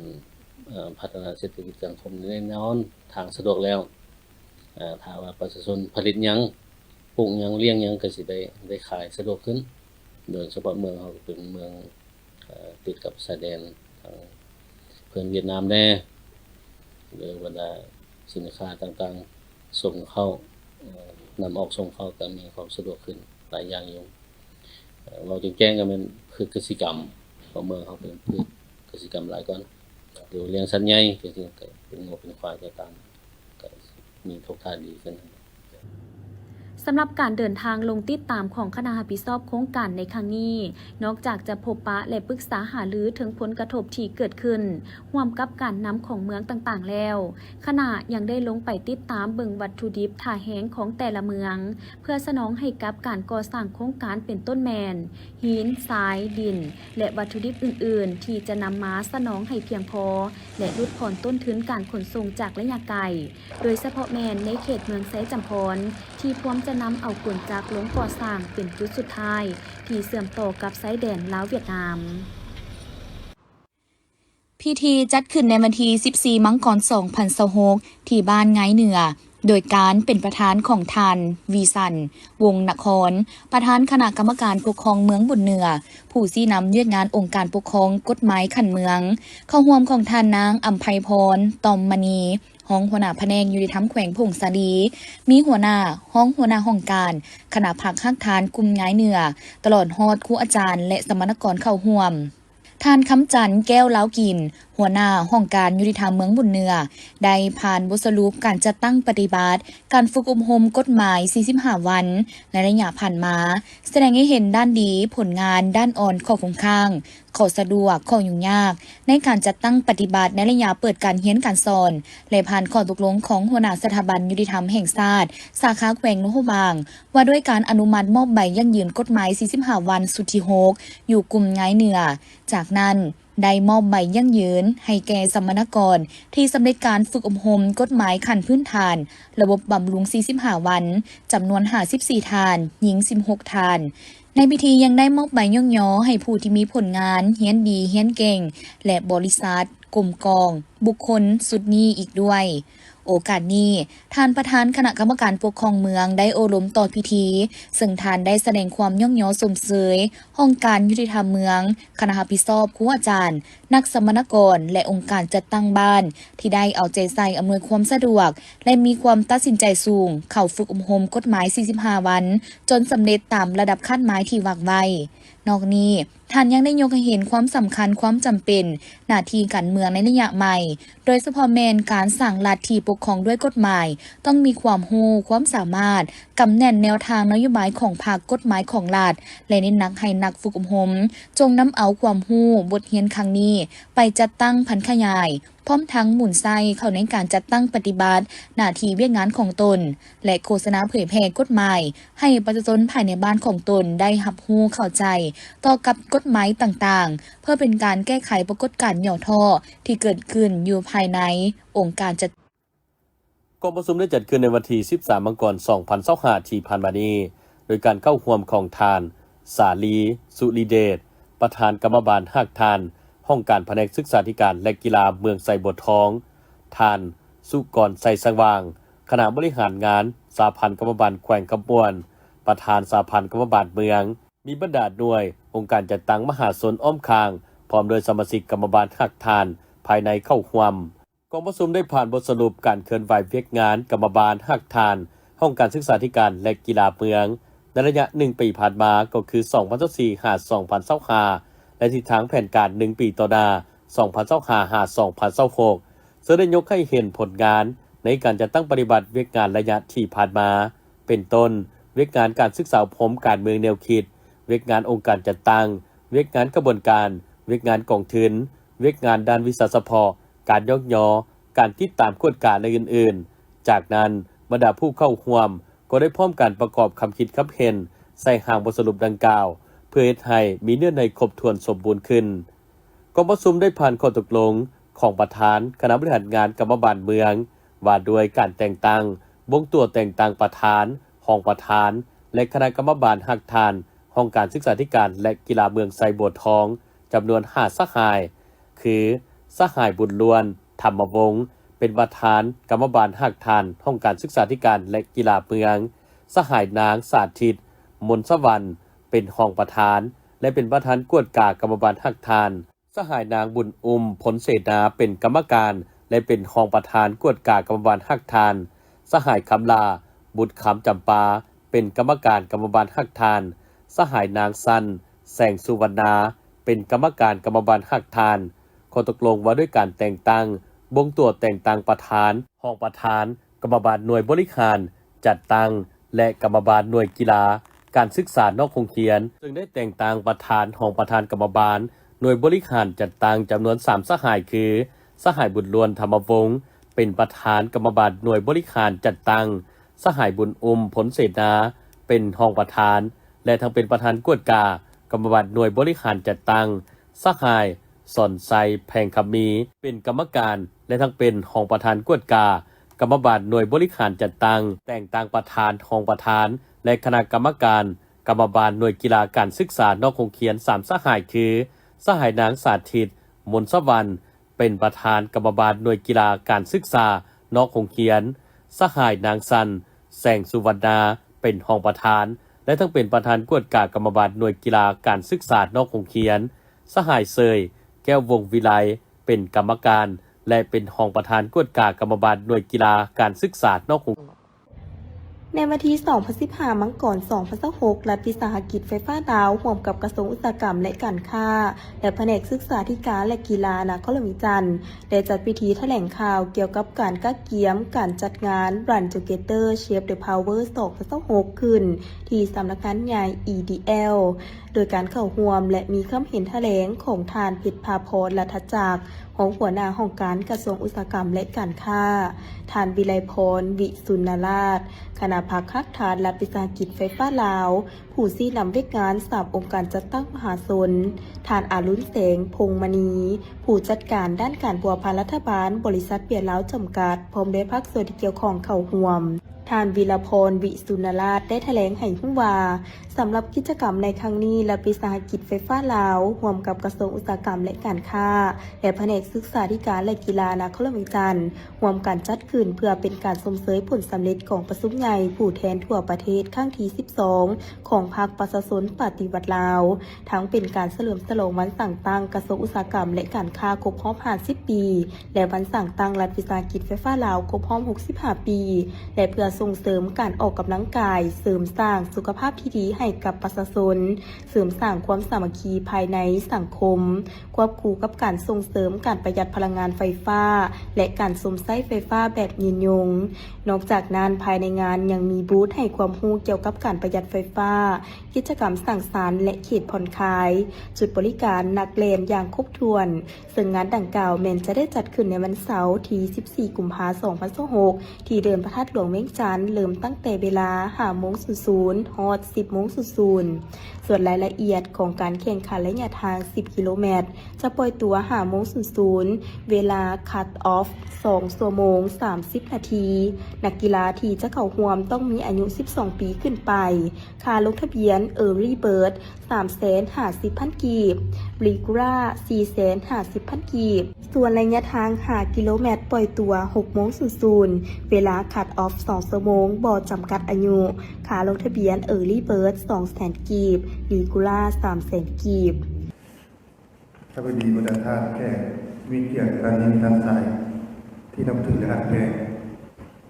F: พัฒนาเศรษฐกิจสังคมแน่นอนทางสะดวกแล้วถ้าว่าประชาชนผลิตหยังปลูกหยังเลี้ยงหยังก็สิได้ขายสะดวกขึ้นโดยเฉพาะเมืองเราเป็นเมืองติดกับชายแดนทางเพื่อนเวียดนามแน่หรือบรรดาสินค้าต่างๆส่งเข้านำออกส่งเข้าก็มีความสะดวกขึ้นหลายอย่างอยู่เราจึงแจ้งกันเป็นพืชเกษตรกรรมของเมืองเขาเป็นพืชเกษตรกรรมหลายก่อนเดี๋ยวเลี้ยงสัตว์ใหญ่จริงๆก็เป็นงูเป็นควายก็ตามก็มีทุกท่าดีขึ้น
A: สำหรับการเดินทางลงติดตามของคณะรับผิดชอบโครงการในครั้งนี้นอกจากจะพบปะและปรึกษาหารือถึงผลกระทบที่เกิดขึ้นร่วมกับการนำของเมืองต่างๆแล้วคณะยังได้ลงไปติดตามเบิ่งวัตถุดิบท่าแห้งของแต่ละเมืองเพื่อสนองให้กับการก่อสร้างโครงการเป็นต้นแมนหินทรายดินและวัตถุดิบอื่นๆที่จะนำมาสนองให้เพียงพอและลดผ่อนต้นทุนการขนส่งจากระยะไกลโดยเฉพาะแมนในเขตเมืองไซจำพรที่พร้อมจะนำเอากลจักรลงก่อสร้างเป็นจุดสุดท้ายที่เสื่อมต่อกับชายแดนลาวเวียดนามพิธีจัดขึ้นในวันที่14 มังกร 2026ที่บ้านไงเหนือโดยการเป็นประธานของทานวีสันวงนครประธานคณะกรรมการปกครองเมืองบุญเหนือผู้ชี้นำเยือกงานองค์การปกครองกฎหมายขันเมืองเข้าร่วมของทานนางอัมไพพรตอมมณีห้องหัวหน้าแผนกยุติธรรมแขวงพงษาดีมีหัวหน้าห้องการคณะผักฮักทานกลุ่มง่ายเหนือตลอดฮอดครูอาจารย์และสมณกรเข้าร่วมท่านคำจันทร์แก้วเล้ากินหัวหน้าห้องการยุติธรรมเมืองบุญเหนือได้ผ่านบทสรุปการจัดตั้งปฏิบัติการฝึกอบรมกฎหมาย45 วันในระยะผ่านมาแสดงให้เห็นด้านดีผลงานด้านอ่อนข้อคงข้างข้อสะดวกข้อยุ่งยากในการจัดตั้งปฏิบัติในระยะเปิดการเรียนการสอนและผ่านข้อตกลงของหัวหน้าสถาบันยุติธรรมแห่งชาติสาขาแขวงโนโฮบางว่าด้วยการอนุมัติมอบใบยั่งยืนกฎหมาย45 วันสุดที่6อยู่กลุ่มง่ายเหนือจากนั้นได้มอบใบยั่งยืนให้แก่สมณกรที่สำเร็จการฝึกอบรมกฎหมายขั้นพื้นฐานระบบบำรุง45 วันจำนวน54 ทานหญิง16 ทานในพิธียังได้มอบใบย่องย้อให้ผู้ที่มีผลงานเฮียนดีเฮียนเก่งและบริษัทกลุ่มกองบุคคลสุดนี้อีกด้วยโอกาสนี้ท่านประธานคณะกรรมการปกครองเมืองได้โอรมต่อพิธีซึ่งท่านได้แสดงความย่องย้อสมเสยห้องการยุติธรรมเมืองคณะรับผิดชอบครูอาจารย์นักสมณกรและองค์การจัดตั้งบ้านที่ได้เอาใจใส่อำนวยความสะดวกและมีความตัดสินใจสูงเข้าฝึกอบรมกฎหมาย45 วันจนสำเร็จตามระดับขั้นหมายที่วางไว้นอกนี้ท่านยังได้ยกให้เห็นความสำคัญความจำเป็นหน้าที่การเมืองในระยะใหม่โดยเฉพาะแมนการสร้างรัฐที่ปกครองด้วยกฎหมายต้องมีความรู้ความสามารถกำแน่นแนวทางนโยบายของภาคกฎหมายของรัฐและเน้นหนักให้นักฝึกอบรมจงนำเอาความรู้บทเรียนครั้งนี้ไปจัดตั้งพันขยายพร้อมทั้งหมุนไส้เข้าในการจัดตั้งปฏิบัติหน้าที่เวียกงานของตนและโฆษณาเผยแพร่กฎหมายให้ประชาชนภายในบ้านของตนได้รับรู้เข้าใจต่อกับกฎหมายต่างๆเพื่อเป็นการแก้ไขปรากฏการณ์หย่อท่อที่เกิดขึ้นอยู่ภายในองค์การจัด
B: กองประชุมได้จัดขึ้นในวันที่13 มังกร 2025ที่ผ่านมานี้โดยการเข้าร่วมของทานสาลีสุริเดชประธานกรรมบาลฮักทานห้องการแผนกศึกษาธิการและกีฬาเมืองไซบททองทานสุกรไซสว่าง คณะบริหารงานสหพันธ์กรรมบาลแขวงคำปวนประธานสหพันธ์กรรมบาลเมืองมีบรรดาหน่วยองค์การจัดตั้งมหาชนอ้อมคางพร้อมโดยสมาชิกกรรมบาลหักทานภายในเข้าร่วมกองประชุมได้ผ่านบทสรุปการเคลื่อนไหวเวียกงานกรรมบาลหักทานห้องการศึกษาธิการและกีฬาเมืองในระยะ1ปีผ่านมาก็คือ2024 2025และทิศทางแผนการ1ปีต่อหน้า2025 2026ซึ่งได้ยกให้เห็นผลงานในการจัดตั้งปฏิบัติเวียกงานระยะที่ผ่านมาเป็นต้นเวียกงานการศึกษาพรมการเมืองแนวคิดเวียกงานองค์การจัดตั้งเวียกงานกระบวนการเวียกงานกองทุนเวียกงานด้านวิชาเฉพาะการยกยอการติดตามกวดการและอื่นๆจากนั้นบรรดาผู้เข้าร่วมก็ได้พร้อมการประกอบคำคิดคำเห็นใส่ห่างบทสรุปดังกล่าวเพื่อให้มีเนื้อในครบถ้วนสมบูรณ์ขึ้นกองประชุมได้ผ่านข้อตกลงของประธานคณะบริหารงานกรรมบาลเมืองว่าด้วยการแต่งตั้งบ่งตัวแต่งตั้งประธานห้องประธานและคณะกรรมบาลหักทานห้องการศึกษาธิการและกีฬาเมืองไซบัวทองจำนวน5สหายคือสหายบุญล้วนธรรมวงศ์เป็นประธานกรรมบาลหักทานห้องการศึกษาธิการและกีฬาเมืองสหายนางสาธิตมนสวรรค์เป็นห้องประธานและเป็นประธานกวดกากรรมบาลหักทานสหายนางบุญผลเสนาเป็นกรรมการและเป็นห้องประธานกวดกากรรมบาลหักทานสหายคำลาบุตรคำจำปาเป็นกรรมการกรรมบาลหักทานสหายนางสันแสงสุวรรณาเป็นกรรมการกรรมบาลหักทานข้อตกลงว่าด้วยการแต่งตั้งบ่งตัวแต่งตั้งประธานห้องประธานกรรมบาลหน่วยบริหารจัดตั้งและกรรมบาลหน่วยกีฬาการศึกษานอกโรงเรียนซึ่งได้แต่งตั้งประธานห้องประธานกรรมบาลหน่วยบริหารจัดตั้งจำนวน3สหายคือสหายบุญล้วนธรรมวงศ์เป็นประธานกรรมบาลหน่วยบริหารจัดตั้งสหายบุญผลเสนาเป็นห้องประธานและทั้งเป็นประธานกวดกากรรมบาลหน่วยบริหารจัดตั้งสหายสอนไซแพงคำมีเป็นกรรมการและทั้งเป็นห้องประธานกวดกากรรมบาลหน่วยบริหารจัดตั้งแต่งตั้งประธานห้องประธานและคณะกรรมการกรรมบาลหน่วยกีฬาการศึกษานอกโรงเรียน3สหายคือสหายนางสาธิตมนสวรรค์เป็นประธานกรรมบาลหน่วยกีฬาการศึกษานอกโรงเรียนสหายนางสันแสงสุวรรณาเป็นห้องประธานและทั้งเป็นประธานกวดกากรรมบาลหน่วยกีฬาการศึกษานอกโรงเรียนสหายเซยแก้ววงวิไลเป็นกรรมการและเป็นห้องประธานกวดกากรรมบาลหน่วยกีฬาการศึกษานอกโรงเรียน
G: ในวันที่2015 มังกร 2026 รัฐวิสาหกิจไฟฟ้าดาวร่วมกับกระทรวงอุตสาหกรรมและการค้าและแผนกศึกษาธิการและกีฬาณครหลวงวิจันทร์ได้จัดพิธีแถลงข่าวเกี่ยวกับการกักเกียมการจัดงาน Run Together Shape the Power 2026 ขึ้นที่สำนักงานใหญ่ EDL โดยการเข้าร่วมและมีคำเห็นแถลงของทานเพชรภาพรรัฐจักรของหัวหน้าห้องการกระทรวงอุตสาหกรรมและการค้าทานวิไลพรวิสุนราชคณะพักคักฐานรัฐวิสาหกิจไฟฟ้าลาวผู้ซี่นำเวกงาน3องค์การจัดตั้งมหาชนทานอารุณแสงพงมณีผู้จัดการด้านการพัวพันรัฐบาลบริษัทเปียลาวจำกัดพร้อมด้วยภาคส่วนที่เกี่ยวข้องเข้าร่วมทานวีรพรวิสุนราชได้แถลงให้รู้ว่าสำหรับกิจกรรมในครั้งนี้รัฐวิสาหกิจไฟฟ้าลาวร่วมกับกระทรวงอุตสาหกรรมและการค้าและแผนกศึกษาธิการและกีฬานครหลวงวิจันทร์ร่วมกันจัดขึ้นเพื่อเป็นการส่งเสริมผลสำเร็จของประชุมใหญ่ผู้แทนทั่วประเทศครั้งที่12ของพรรคประชาชนปฏิวัติลาวทั้งเป็นการเฉลิมฉลองวันสั่งตั้งกระทรวงอุตสาหกรรมและการค้าครบรอบ50ปีและวันสั่งตั้งรัฐวิสาหกิจไฟฟ้าลาวครบรอบ65ปีและเพื่อส่งเสริมการออกกำลังกายเสริมสร้างสุขภาพที่ดีให้กับประชาชนเสริมสร้างความสามัคคีภายในสังคมควบคู่กับการส่งเสริมการประหยัดพลังงานไฟฟ้าและการสมใช้ไฟฟ้าแบบยืนยงนอกจากนั้นภายในงานยังมีบูธให้ความรู้เกี่ยวกับการประหยัดไฟฟ้ากิจกรรมสังสรรค์และเขตผ่อนคลายจุดบริการนักเรียนอย่างครบถ้วนซึ่งงานดังกล่าวแม้นจะได้จัดขึ้นในวันเสาร์ที่14 กุมภาพันธ์ 2026ที่เดินพระธาตุหลวงเวียงจันทร์เริ่มตั้งแต่เวลา 5:00 ฮอด 10:00 ส่วนรายละเอียดของการแข่งขันระยะทาง 10 กิโลเมตร จะปล่อยตัว5:00 เวลา คัตออฟ 2 ชั่วโมง 30 นาที นักกีฬาที่จะเข้าร่วมต้องมีอายุ 12 ปีขึ้นไป ค่าลงทะเบียน Early Bird 350,000 กีบ Regular 450,000 กีบ ส่วนระยะทาง 5 กิโลเมตร ปล่อยตัว 6:00 เวลา คัตออฟ 2 ชั่วโมง บ่จำกัดอายุ ค่าลงทะเบียน Early Bird 200,000 กีบ Regular 300,000 กีบ
H: ข้าพเจ้าบรรดาท่านแขกมีเกียรติการยินทันสายที่นับถือและหักแพง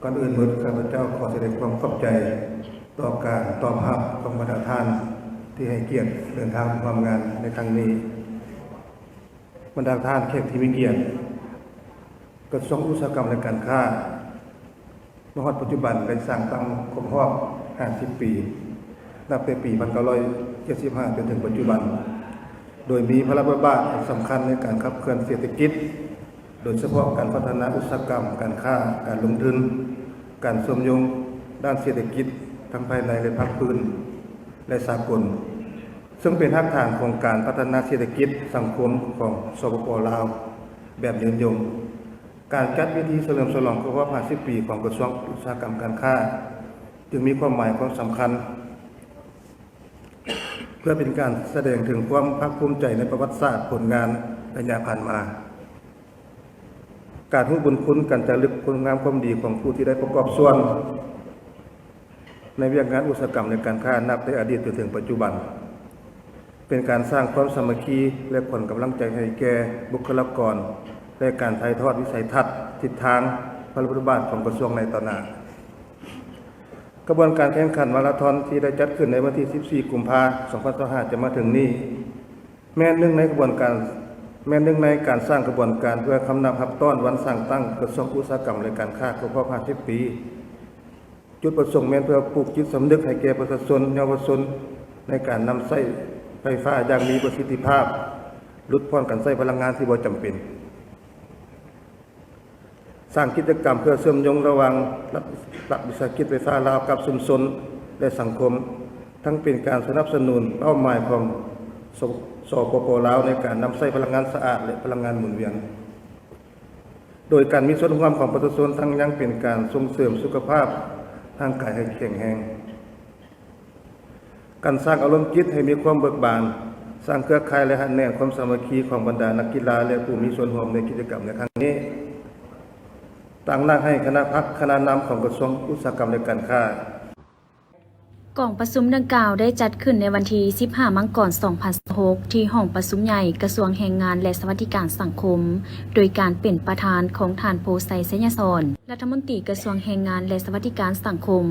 H: ก่อนอื่นหมดข้าพเจ้าขอแสดงความขอบใจต่อการตอบรับของบรรดาท่านที่ให้เกียรติเดินทางร่วมงานในครั้งนี้บรรดาท่านแขกที่มีเกียรติกระทรวงอุตสาหกรรมและการค้าณปัจจุบันได้สร้างตั้งครบรอบ 50 ปีนับแต่ปี 1975 จนถึงปัจจุบันโดยมีพระบาทสำคัญในการขับเคลื่อนเศรษฐกิจโดยเฉพาะการพัฒนาอุตสาหกรรมการค้าการลงทุนการเสริมโยงด้านเศรษฐกิจทั้งภายในและภาคพื้นและสากลซึ่งเป็นรากฐานของการพัฒนาเศรษฐกิจสังคมของสปป.ลาวแบบยืนยงการจัดพิธีเฉลิมฉลองครบรอบ 50 ปีของกระทรวงอุตสาหกรรมการค้าจึงมีความหมายความสำคัญเพื่อเป็นการแสดงถึงความภาคภูมิใจในประวัติศาสตร์ผลงานระยะผ่านมาการรู้บุญคุณการระลึกคุณงามความดีของผู้ที่ได้ประกอบส่วนในวิชางานอุตสาหกรรมในการค้านับแต่อดีตจนถึงปัจจุบันเป็นการสร้างความสามัคคีและผลกำลังใจให้แก่บุคลากรและการถ่ายทอดวิสัยทัศน์ทิศทางพระบาทของกระทรวงในต่อหน้ากระบวนการแข่งขันมาราธอนที่ได้จัดขึ้นในวันที่ 14 กุมภาพันธ์ 2025 จะมาถึงนี้แม้หนึ่งในการสร้างกระบวนการเพื่อคำนับรับต้อนวันสร้างตั้งกระทรวงอุตสาหกรรมและการค้าครบรอบ 50 ปีจุดประสงค์แม้นเพื่อปลูกจิตสำนึกให้แก่ประชาชนเยาวชนในการนำใช้ไฟฟ้าอย่างมีประสิทธิภาพลดพรการใช้พลังงานที่บ่จำเป็นสร้างกิจกรรมเพื่อเชื่อมโยงระหว่างรัฐวิสาหกิจไฟฟ้าลาวกับชุมชนและสังคมทั้งเป็นการสนับสนุนเป้าหมายของสปป.ลาวในการนำใช้พลังงานสะอาดและพลังงานหมุนเวียนโดยการมีส่วนร่วมของประชาชนทั้งยังเป็นการส่งเสริมสุขภาพทางกายให้แข็งแรงการสร้างอารมณ์จิตให้มีความเบิกบานสร้างเครือข่ายและหันแน่ความสามัคคีของบรรดานักกีฬาและผู้มีส่วนร่วมในกิจกรรมในครั้งนี้ตั้งหน้าให้คณะพักคณะนำของกระทรวงอุตสาหกรรมและการค้ากล่องประชุมดังกล่าวได้จัดขึ้นในวันที่ 15 มังกร 2026 ที่ห้องประชุมใหญ่กระทรวงแรงงานและสวัสดิการสังคมโดยการเป็นประธานของท่านโพไซเสยสรรัฐมนตรีกระทรวงแรงงานและสวัสดิการสังคม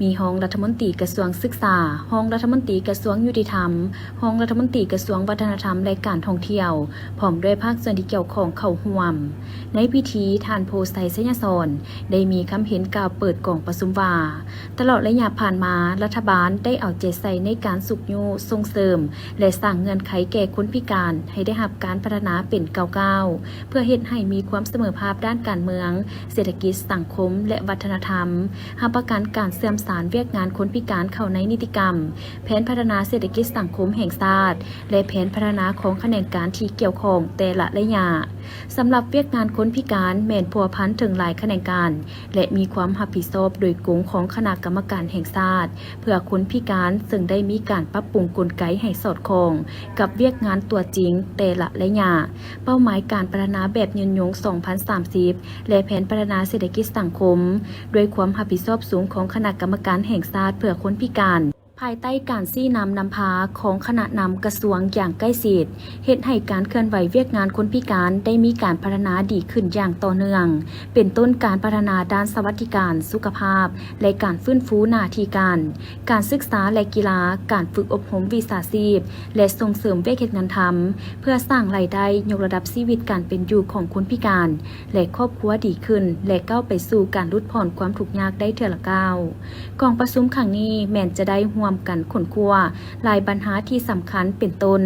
H: มีห้องรัฐมนตรีกระทรวงศึกษาห้องรัฐมนตรีกระทรวงยุติธรรมห้องรัฐมนตรีกระทรวงวัฒนธรรมและการท่องเที่ยวพร้อมด้วยภาคส่วนที่เกี่ยวข้องเข้าร่วมในพิธีท่านโพไซเสยสรได้มีคำเห็นกล่าวเปิดกล่องประชุมว่าตลอดระยะผ่านมารัฐบาลได้เอาใจใส่ในการสุขยูส่งเสริมและสร้างเงื่อนไขแก่คนพิการให้ได้รับการพัฒนาเป็นก้าวๆเพื่อเฮ็ดให้มีความเสมอภาคด้านการเมืองเศรษฐกิจสังคมและวัฒนธรรมรับประกันการเสื่อมสารเวียกงานคนพิการเข้าในนิติกรรมแผนพัฒนาเศรษฐกิจสังคมแห่งชาติและแผนพัฒนาของแขนงการที่เกี่ยวข้องแต่ละระยะสำหรับเวียกงานคนพิการแม่นพัวพันถึงหลายแขนงการและมีความรับผิดชอบโดยกลุ่มของคณะกรรมการแห่งชาติเพื่อคนพิการซึ่งได้มีการปรับปรุงกลไกให้สอดคล้องกับเวียกงานตัวจริงแต่ละระยะเป้าหมายการพัฒนาแบบยืนยง 2030 และแผนพัฒนาเศรษฐกิจสังคมโดยความรับผิดชอบสูงของคณะกรรมการแห่งชาติเพื่อคนพิการภายใต้การชี้นำพาของคณะนำกระทรวงอย่างใกล้ชิดเฮ็ดให้การเคลื่อนไหวเวียกงานคนพิการได้มีการพัฒนาดีขึ้นอย่างต่อเนื่องเป็นต้นการพัฒนาด้านสวัสดิการสุขภาพและการฟื้นฟูหน้าที่การศึกษาและกีฬาการฝึกอบรมวิชาชีพและส่งเสริมเวียกงานทำเพื่อสร้างรายได้ยกระดับชีวิตการเป็นอยู่ของคนพิการและครอบครัวดีขึ้นและก้าวไปสู่การลดผ่อนความทุกข์ยากได้เทื่อละก้าวกองประชุมครั้งนี้แม้นจะได้ร่วม
A: ร่วมกันค้นคว้าหลายปัญหาที่สำคัญเป็นต้น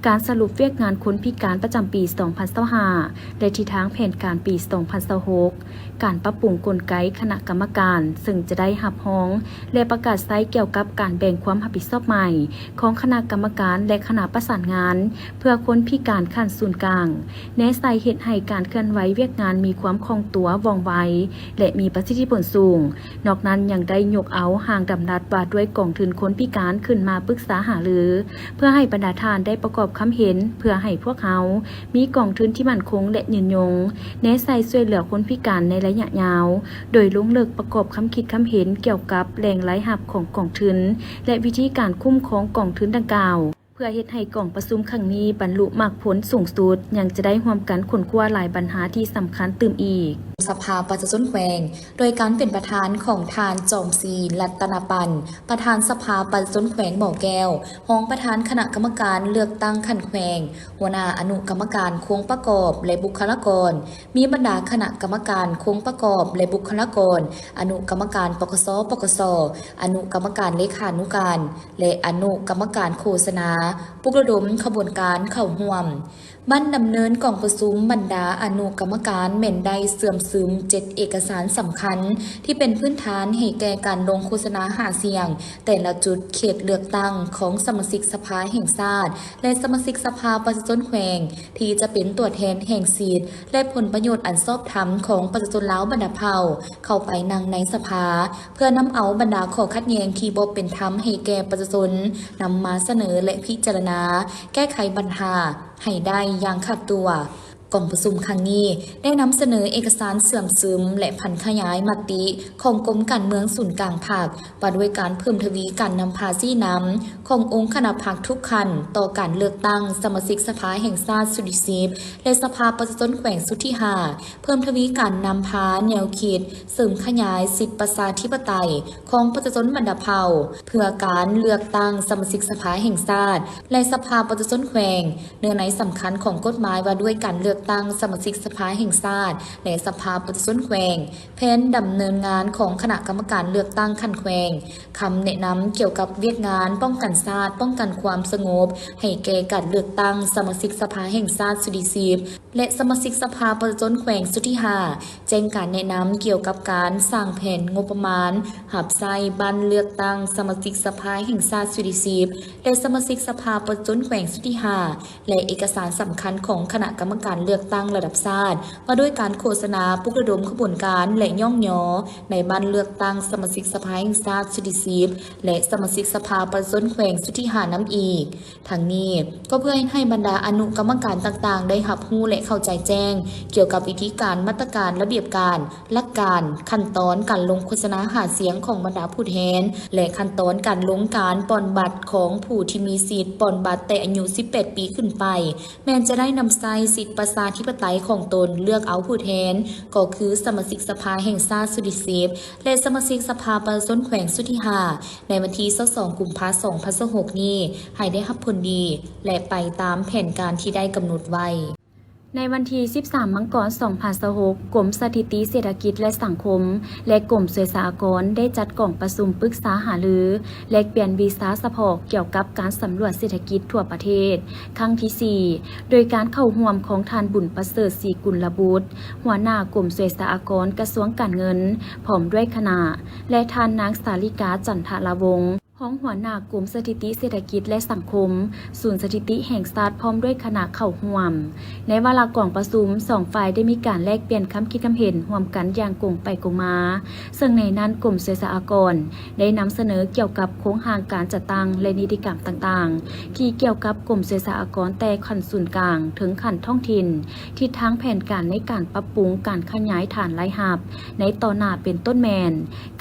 A: การสรุปเวียกงานคนพิการประจำปี 2025 และทิศทางแผนการปี 2026 การปรับปรุงกลไกคณะกรรมการซึ่งจะได้รับร้องและประกาศใช้เกี่ยวกับการแบ่งความรับผิดชอบใหม่ของคณะกรรมการและคณะประสานงานเพื่อคนพิการขั้นศูนย์กลางแนะใส่เฮ็ดให้การเคลื่อนไหวเวียกงานมีความคล่องตัวว่องไวและมีประสิทธิผลสูงนอกนั้นยังได้ยกเอาหางดำรัดว่าด้วยกองทุนคนพิการขึ้นมาปรึกษาหารือเพื่อให้บรรดาท่านได้ประกอบความเห็นเพื่อให้พวกเขามีกองทุนที่มั่นคงและยืนยงแนะใส่ช่วยเหลือคนพิการในระยะยาวโดยลงลึกประกอบคำคิดคำเห็นเกี่ยวกับแหล่งรายรับของกองทุนและวิธีการคุ้มครองกองทุนดังกล่าวเพื่อเฮ็ดให้กองประชุมครั้งนี้บรรลุมรรคผลสูงสุดยังจะได้ร่วมกันค้นคว้าหลายปัญหาที่สำคัญตื่มอีก
I: สภาประชาชนแขวงโดยการเป็นประธานของทานจอมศรีรัตนปันประธานสภาประชาชนแขวงบ่อแก้วรองประธานคณะกรรมการเลือกตั้งขั้นแขวงหัวหน้าอนุกรรมการโครงประกอบและบุคลากรมีบรรดาคณะกรรมการโครงประกอบและบุคลากรอนุกรรมการปกส.ปกส.อนุกรรมการเลขานุการและอนุกรรมการโฆษณาปลุกระดมขบวนการเข้าร่วมบ้านดำเนินกองประชุมบรรดาอนุกรรมการแม่นได้เสื่อมซึม7เอกสารสำคัญที่เป็นพื้นฐานให้แก่การลงโฆษณาหาเสียงแต่ละจุดเขตเลือกตั้งของสมาชิกสภาแห่งชาติและสมาชิกสภาประชาชนแขวงที่จะเป็นตัวแทนแห่งสิทธิและผลประโยชน์อันชอบธรรมของประชาชนลาวบรรดาเผ่าเข้าไปนั่งในสภาเพื่อนำเอาบรรดาข้อขัดแย้งที่บ่เป็นธรรมให้แก่ประชาชนนำมาเสนอและพิจารณาแก้ไขปัญหาให้ได้อย่างขาดตัวกองประชุมครั้งนี้ได้นำเสนอเอกสารเสื่อมซึมและผันขยายมติของกรมการเมืองศูนย์กลางภาคว่าด้วยการเพิ่มทวีการนำภาษีนำขององค์คณะพรรคทุกคันต่อการเลือกตั้งสมาชิกสภาแห่งชาติสุดที่10และสภาประชาชนแขวงสุดที่5เพิ่มทวีการนำพาแนวคิดเสริมขยายสิทธิประชาธิปไตยของประชาชนบรรดาเผ่าเพื่อการเลือกตั้งสมาชิกสภาแห่งชาติและสภาประชาชนแขวงเนื้อในสำคัญของกฎหมายว่าด้วยการเลือกตั้งสมาชิกสภาแห่งชาติและสภาประชาชนแขวงแผนดำเนินงานของคณะกรรมการเลือกตั้งขั้นแขวงคำแนะนำเกี่ยวกับเวียกงานป้องกันชาติป้องกันความสงบให้แก่การเลือกตั้งสมาชิกสภาแห่งชาติสุดที่10และสมาชิกสภาประชาชนแขวงสุดที่5แจ้งการแนะนำเกี่ยวกับการสร้างแผนงบประมาณหับไส้บ้านเลือกตั้งสมาชิกสภาแห่งชาติสุดที่10และสมาชิกสภาประชาชนแขวงสุดที่5และเอกสารสำคัญของคณะกรรมการเลือกตั้งระดับชาติว่าด้วยการโฆษณาปลุกระดมขบวนการและย่องยอในบ้านเลือกตั้งสมาชิกสภาแห่งชาติสุดที่10และสมาชิกสภาประชาชนแขวงสุดที่5น้ำอีกทั้งนี้ก็เพื่อให้บรรดาอนุกรรมการต่างๆได้รับรู้และเข้าใจแจ้งเกี่ยวกับวิธีการมาตรการระเบียบการหลักการขั้นตอนการลงโฆษณาหาเสียงของบรรดาผู้แทนและขั้นตอนการลงการปอนบัตรของผู้ที่มีสิทธิ์ปอนบัตรแต่อายุ18ปีขึ้นไปแม้จะได้นำใช้สิทธิประชาธิปไตยของตนเลือกเอาผู้แทนก็คือสมาชิกสภาแห่งชาติสุดที่10และสมาชิกสภาประชาชนแขวงสุดที่5ในวันที่22กุมภาพันธ์2026นี้ให้ได้รับผลดีและไปตามแผนการที่ได้กำหนดไว้
A: ในวันที่ 13 มังกร 2026 กรมสถิติเศรษฐกิจและสังคมและกรมศุลกากรได้จัดกล่องประชุมปรึกษาหารือแลกเปลี่ยนวีซ่าเฉพาะเกี่ยวกับการสำรวจเศรษฐกิจทั่วประเทศครั้งที่ 4 โดยการเข้าร่วมของท่านบุญประเสริฐศรีกุลบุตรหัวหน้ากรมศุลกากรกระทรวงการเงินพร้อมด้วยคณะและท่านนางสาลิกาจันทรวงศ์ของหัวหน้ากลุ่มสถิติเศรษฐกิจและสังคมศูนย์สถิติแห่งชาติพร้อมด้วยคณะเข้าร่วมในวาระก่อนประชุม2ฝ่ายได้มีการแลกเปลี่ยนคำคิดคำเห็นร่วมกันอย่างกงไปกงมาซึ่งในนั้นกลุ่มศุลกากรได้นำเสนอเกี่ยวกับโครงสร้างการจัดตั้งและนิติกรรมต่างๆที่เกี่ยวกับกลุ่มศุลกากรแต่ขั้นศูนย์กลางถึงขั้นท้องถิ่นทิศทางแผนการในการปรับปรุงการขยายฐานรายรับในต่อหน้าเป็นต้นแมน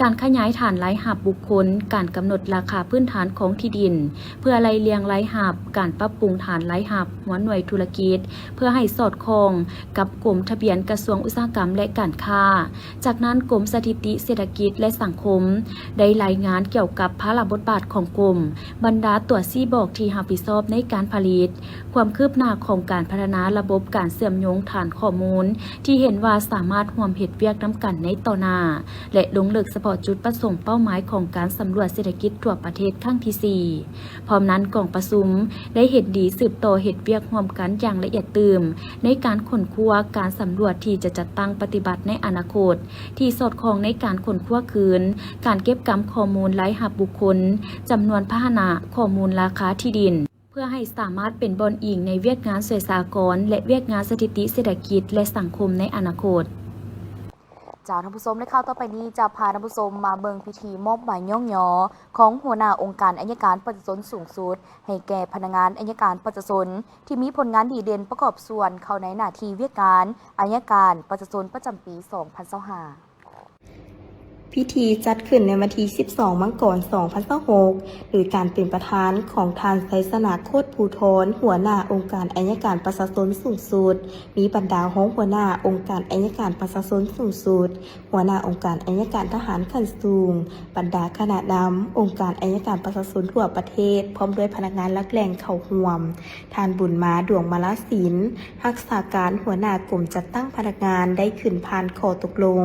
A: การขยายฐานรายรับบุคคลการกำหนดราคาพื้นฐานของที่ดินเพื่อไล่เลียงรายรับการปรับปรุงฐานรายรับหัวหน่วยธุรกิจเพื่อให้สอดคล้องกับกรมทะเบียนกระทรวงอุตสาหกรรมและการค้าจากนั้นกรมสถิติเศรษฐกิจและสังคมได้รายงานเกี่ยวกับภาระบทบาทของกรมบรรดาตัวซี่บอกที่รับผิดชอบในการผลิตความคืบหน้าของการพัฒนาระบบการเชื่อมโยงฐานข้อมูลที่เห็นว่าสามารถร่วมเฮ็ดเวียกนำกันในต่อหน้าและลงลึกเฉพาะจุดประสงค์เป้าหมายของการสำรวจเศรษฐกิจทั่ว ประเทศครั้งที่ 4 พร้อมนั้นกองประชุมได้เฮ็ดดีสืบต่อเฮ็ดเวียกร่วมกันอย่างละเอียดตื่มในการค้นคว้าการสำรวจที่จะจัดตั้งปฏิบัติในอนาคตที่สอดคล้องในการค้นคว้าคืนการเก็บกำข้อมูลรายรับบุคคลจำนวนพาหนะข้อมูลราคาที่ดินเพื่อให้สามารถเป็นบอนอิงในเวียกงานสวยสากลและเวียกงานสถิติเศรษฐกิจและสังคมในอนาคต
I: จากท่านผู้ชมในข่าวต่อไปนี้จะพาท่านผู้ชมมาเบิ่งพิธีมอบหมายย่องยอของหัวหน้าองค์การอัยการประชาชนสูงสุดให้แก่พนักงานอัยการประชาชนที่มีผลงานดีเด่นประกอบส่วนเข้าในหน้าที่เวียกงานอัยการประชาชนประจำปี 2025
G: พิธีจัดขึ้นในวันที่ 12 มังกร 2026 โดยการเป็นประธานของทานไสสนาโคตรภูธรหัวหน้าองค์การอัยการประชาชนสูงสุดมีบรรดาห้องหัวหน้าองค์การอัยการประชาชนสูงสุดหัวหน้าองค์การอัยการทหารขั้นสูงบรรดาคณะนำองค์การอัยการประชาชนทั่วประเทศพร้อมด้วยพนักงานหลักแหล่งเข้าร่วมทานบุญมาดวงมาลศิลป์รักษาการหัวหน้ากลุ่มจัดตั้งพนักงานได้ขึ้นผ่านข้อตกลง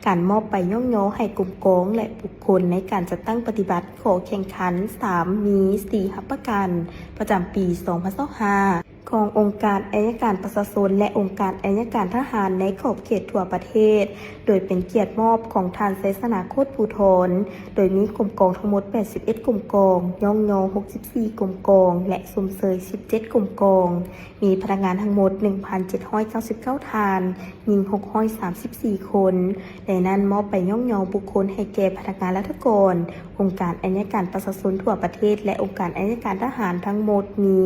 G: การมอบใบย่องยอให้กลุ่มกองและบุคคลในการจัดตั้งปฏิบัติขอแข่งขัน 3 มี 4 หับประกันประจำปี 2025 ขององค์การอัยการประชาชนและองค์การอัยการทหารในขอบเขตทั่วประเทศโดยเป็นเกียรติมอบของทานไสสนาโคตรภูธรโดยมีกลุ่มกองทั้งหมด 81 กลุ่มกองย่องยอ 64 กลุ่มกองและสุ่มเสย 17 กลุ่มกองมีพนักงานทั้งหมด 1,799 ทานหญิง 634 คนในนั้นมอบใบย่องยอบุคคลให้แก่พนักงานรัฐกรองค์การอัยการประชาชนทั่วประเทศและองค์การอัยการทหารทั้งหมดมี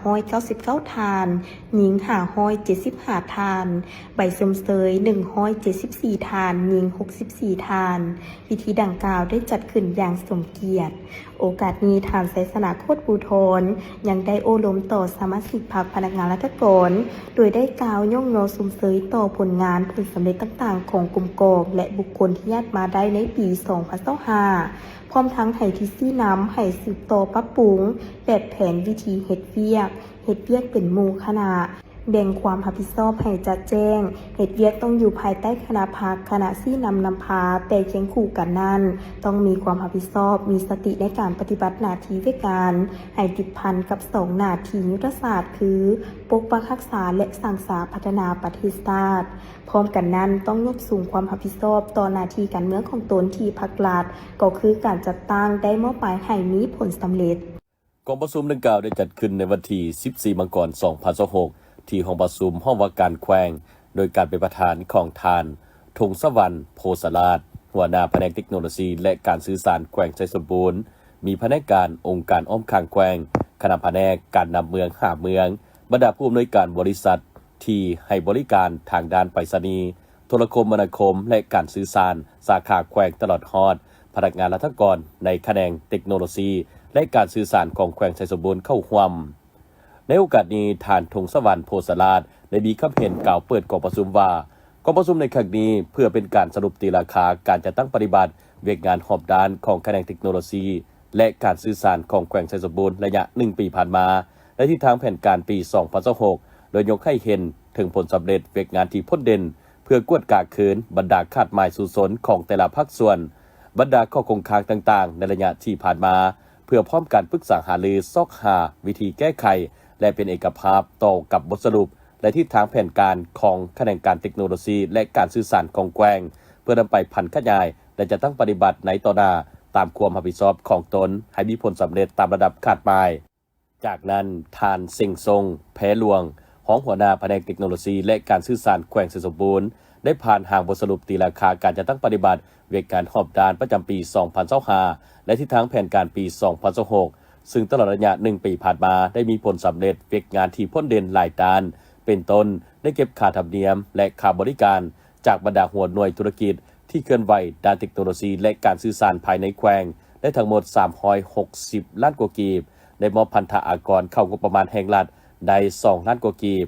G: 1,599 ทานหญิง575 ทานใบสุ่มเสย174 ทานหญิง 64 ทานพิธีดังกล่าวได้จัดขึ้นอย่างสมเกียรติโอกาสนี้ทานไสสนาโคตรภูธรยังได้โอลมต่อสมาชิกพรรคพนักงานรัฐกรโดยได้กล่าวย่องยอสุ่มเสยต่อผลงานผลสำเร็จต่างๆของกลุ่มกองและบุคคลที่ญาติมาได้ในปี 2025 พร้อมทั้งให้ที่ซี่น้ำให้สืบต่อปรับปรุงแบบแผนวิธีเฮ็ดเวียกเป็นหมู่คณะแบ่งความรับผิดชอบให้จัดแจ้งเฮ็ดเวียกต้องอยู่ภายใต้คณะพรรคคณะซี่นำพาแต่เคียงคู่กันนั้นต้องมีความรับผิดชอบมีสติในการปฏิบัติหน้าที่ด้วยกันให้ติดพันกับ2หน้าที่ยุทธศาสตร์คือปกปักรักษาและสร้างสรรค์พัฒนาประเทศชาติพร้อมกันนั้นต้องยกสูงความรับผิดชอบต่อหน้าที่การเมืองของตนที่พรรครัฐก็คือการจัดตั้งได้มอบหมายให้มีผลสำเร็จ
B: กองประชุมดังกล่าวได้จัดขึ้นในวันที่ 14 มังกร 2026 ที่ห้องประชุมห้องว่าการแขวงโดยการเป็นประธานของทานธงสวรรณโพสราชหัวหน้าแผนกเทคโนโลยีและการสื่อสารแขวงไชยสมบูรณ์มีแผนกการองค์การอ้อมข้างแขวงคณะแผนกการนำเมืองหาเมืองบรรดาผู้อำนวยการบริษัทที่ให้บริการทางด้านไปรษณีย์โทรคมนาคมและการสื่อสารสาขาแขวงตลอดฮอดพนักงานรัฐกรในแขนงเทคโนโลยีและการสื่อสารของแขวงไชยสมบูรณ์เข้าร่วมในโอกาสนี้ทานธงสวรรณโพสราชได้มีคำเห็นกล่าวเปิดกองประชุมว่ากองประชุมในครั้งนี้เพื่อเป็นการสรุปตีราคาการจัดตั้งปฏิบัติเวียกงานหอบด้านของแขนงเทคโนโลยีและการสื่อสารของแขวงไชยสมบูรณ์ระยะ1ปีผ่านมาและที่ทางแผนการปี 2026 โดยยกให้เห็นถึงผลสำเร็จเวียกงานที่พ้นเด่นเพื่อกวดกาคืนบรรดาขาดหมายสู่สนของแต่ละภาคส่วนบรรดาข้อคงค้างต่างๆในระยะที่ผ่านมาเพื่อพร้อมการปรึกษาหารือซอกหาวิธีแก้ไขและเป็นเอกภาพต่อกับบทสรุปและทิศทางแผนการของแขนงการเทคโนโลยีและการสื่อสารของแขวงเพื่อนำไปพันขยายและจะตั้งปฏิบัติในต่อหน้าตามความรับผิดชอบของตนให้มีผลสำเร็จตามระดับคาดหมายจากนั้นทานเซ็งซงแพ้ลวงห้องหัวหน้าแผนกเทคโนโลยีและการสื่อสารแขวงไชยสมบูรณ์ได้ผ่านห่างบทสรุปตีราคาการจะตั้งปฏิบัติเวียกงานหอบด้านประจำปี 2025 และทิศทางแผนการปี 2026 ซึ่งตลอดระยะ1ปีผ่านมาได้มีผลสำเร็จเวียกงานที่พ้นเด่นหลายด้านเป็นต้นได้เก็บค่าธรรมเนียมและค่าบริการจากบรรดาหัวหน่วยธุรกิจที่เคลื่อนไหวด้านเทคโนโลยีและการสื่อสารภายในแขวงได้ทั้งหมด360ล้านกว่ากีบได้มอบพันธะอากรเข้างบประมาณแห่งรัฐได้2ล้านกว่ากีบ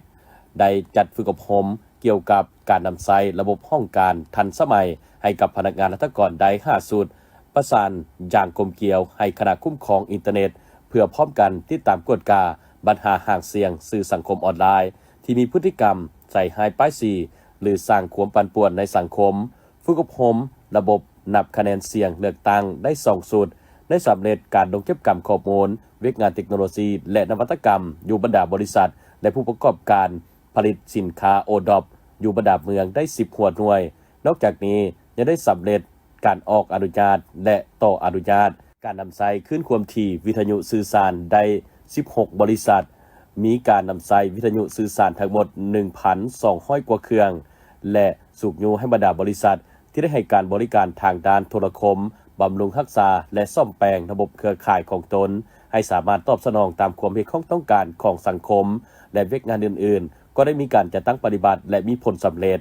B: ได้จัดฝึกอบรมเกี่ยวกับการนำใช้ระบบห้องการทันสมัยให้กับพนักงานรัฐกรได้5สูตรประสานอย่างกลมเกลียวให้คณะคุ้มครองอินเทอร์เน็ตเพื่อพร้อมกันติดตามกวดกาปัญหาห่างเสียงสื่อสังคมออนไลน์ที่มีพฤติกรรมใส่หายป้ายสีหรือสร้างความปั่นป่วนในสังคมฝึกอบรมระบบนับคะแนนเสียงเลือกตั้งได้2สูตร ได้สำเร็จการลงเก็บกรรมข้อมูลเวกงานเทคโนโลยีและนวัตกรรมอยู่บรรดาบริษัทและผู้ประกอบการผลิตสินค้าโอดอปอยู่บรรดาเมืองได้10หัวหน่วยนอกจากนี้ยังได้สำเร็จการออกอนุญาตและต่ออนุญาตการนำใช้ขึ้นความถี่วิทยุสื่อสารได้16บริษัทมีการนำใช้วิทยุสื่อสารทั้งหมด 1,200 กว่าเครื่องและสูบยูให้บรรดาบริษัทที่ได้ให้การบริการทางด้านโทรคมบำรุงรักษาและซ่อมแปลงระบบเครือข่ายของตนให้สามารถตอบสนองตามความต้องการของสังคมและเวกงานอื่นๆก็ได้มีการจัดตั้งปฏิบัติและมีผลสำเร็จ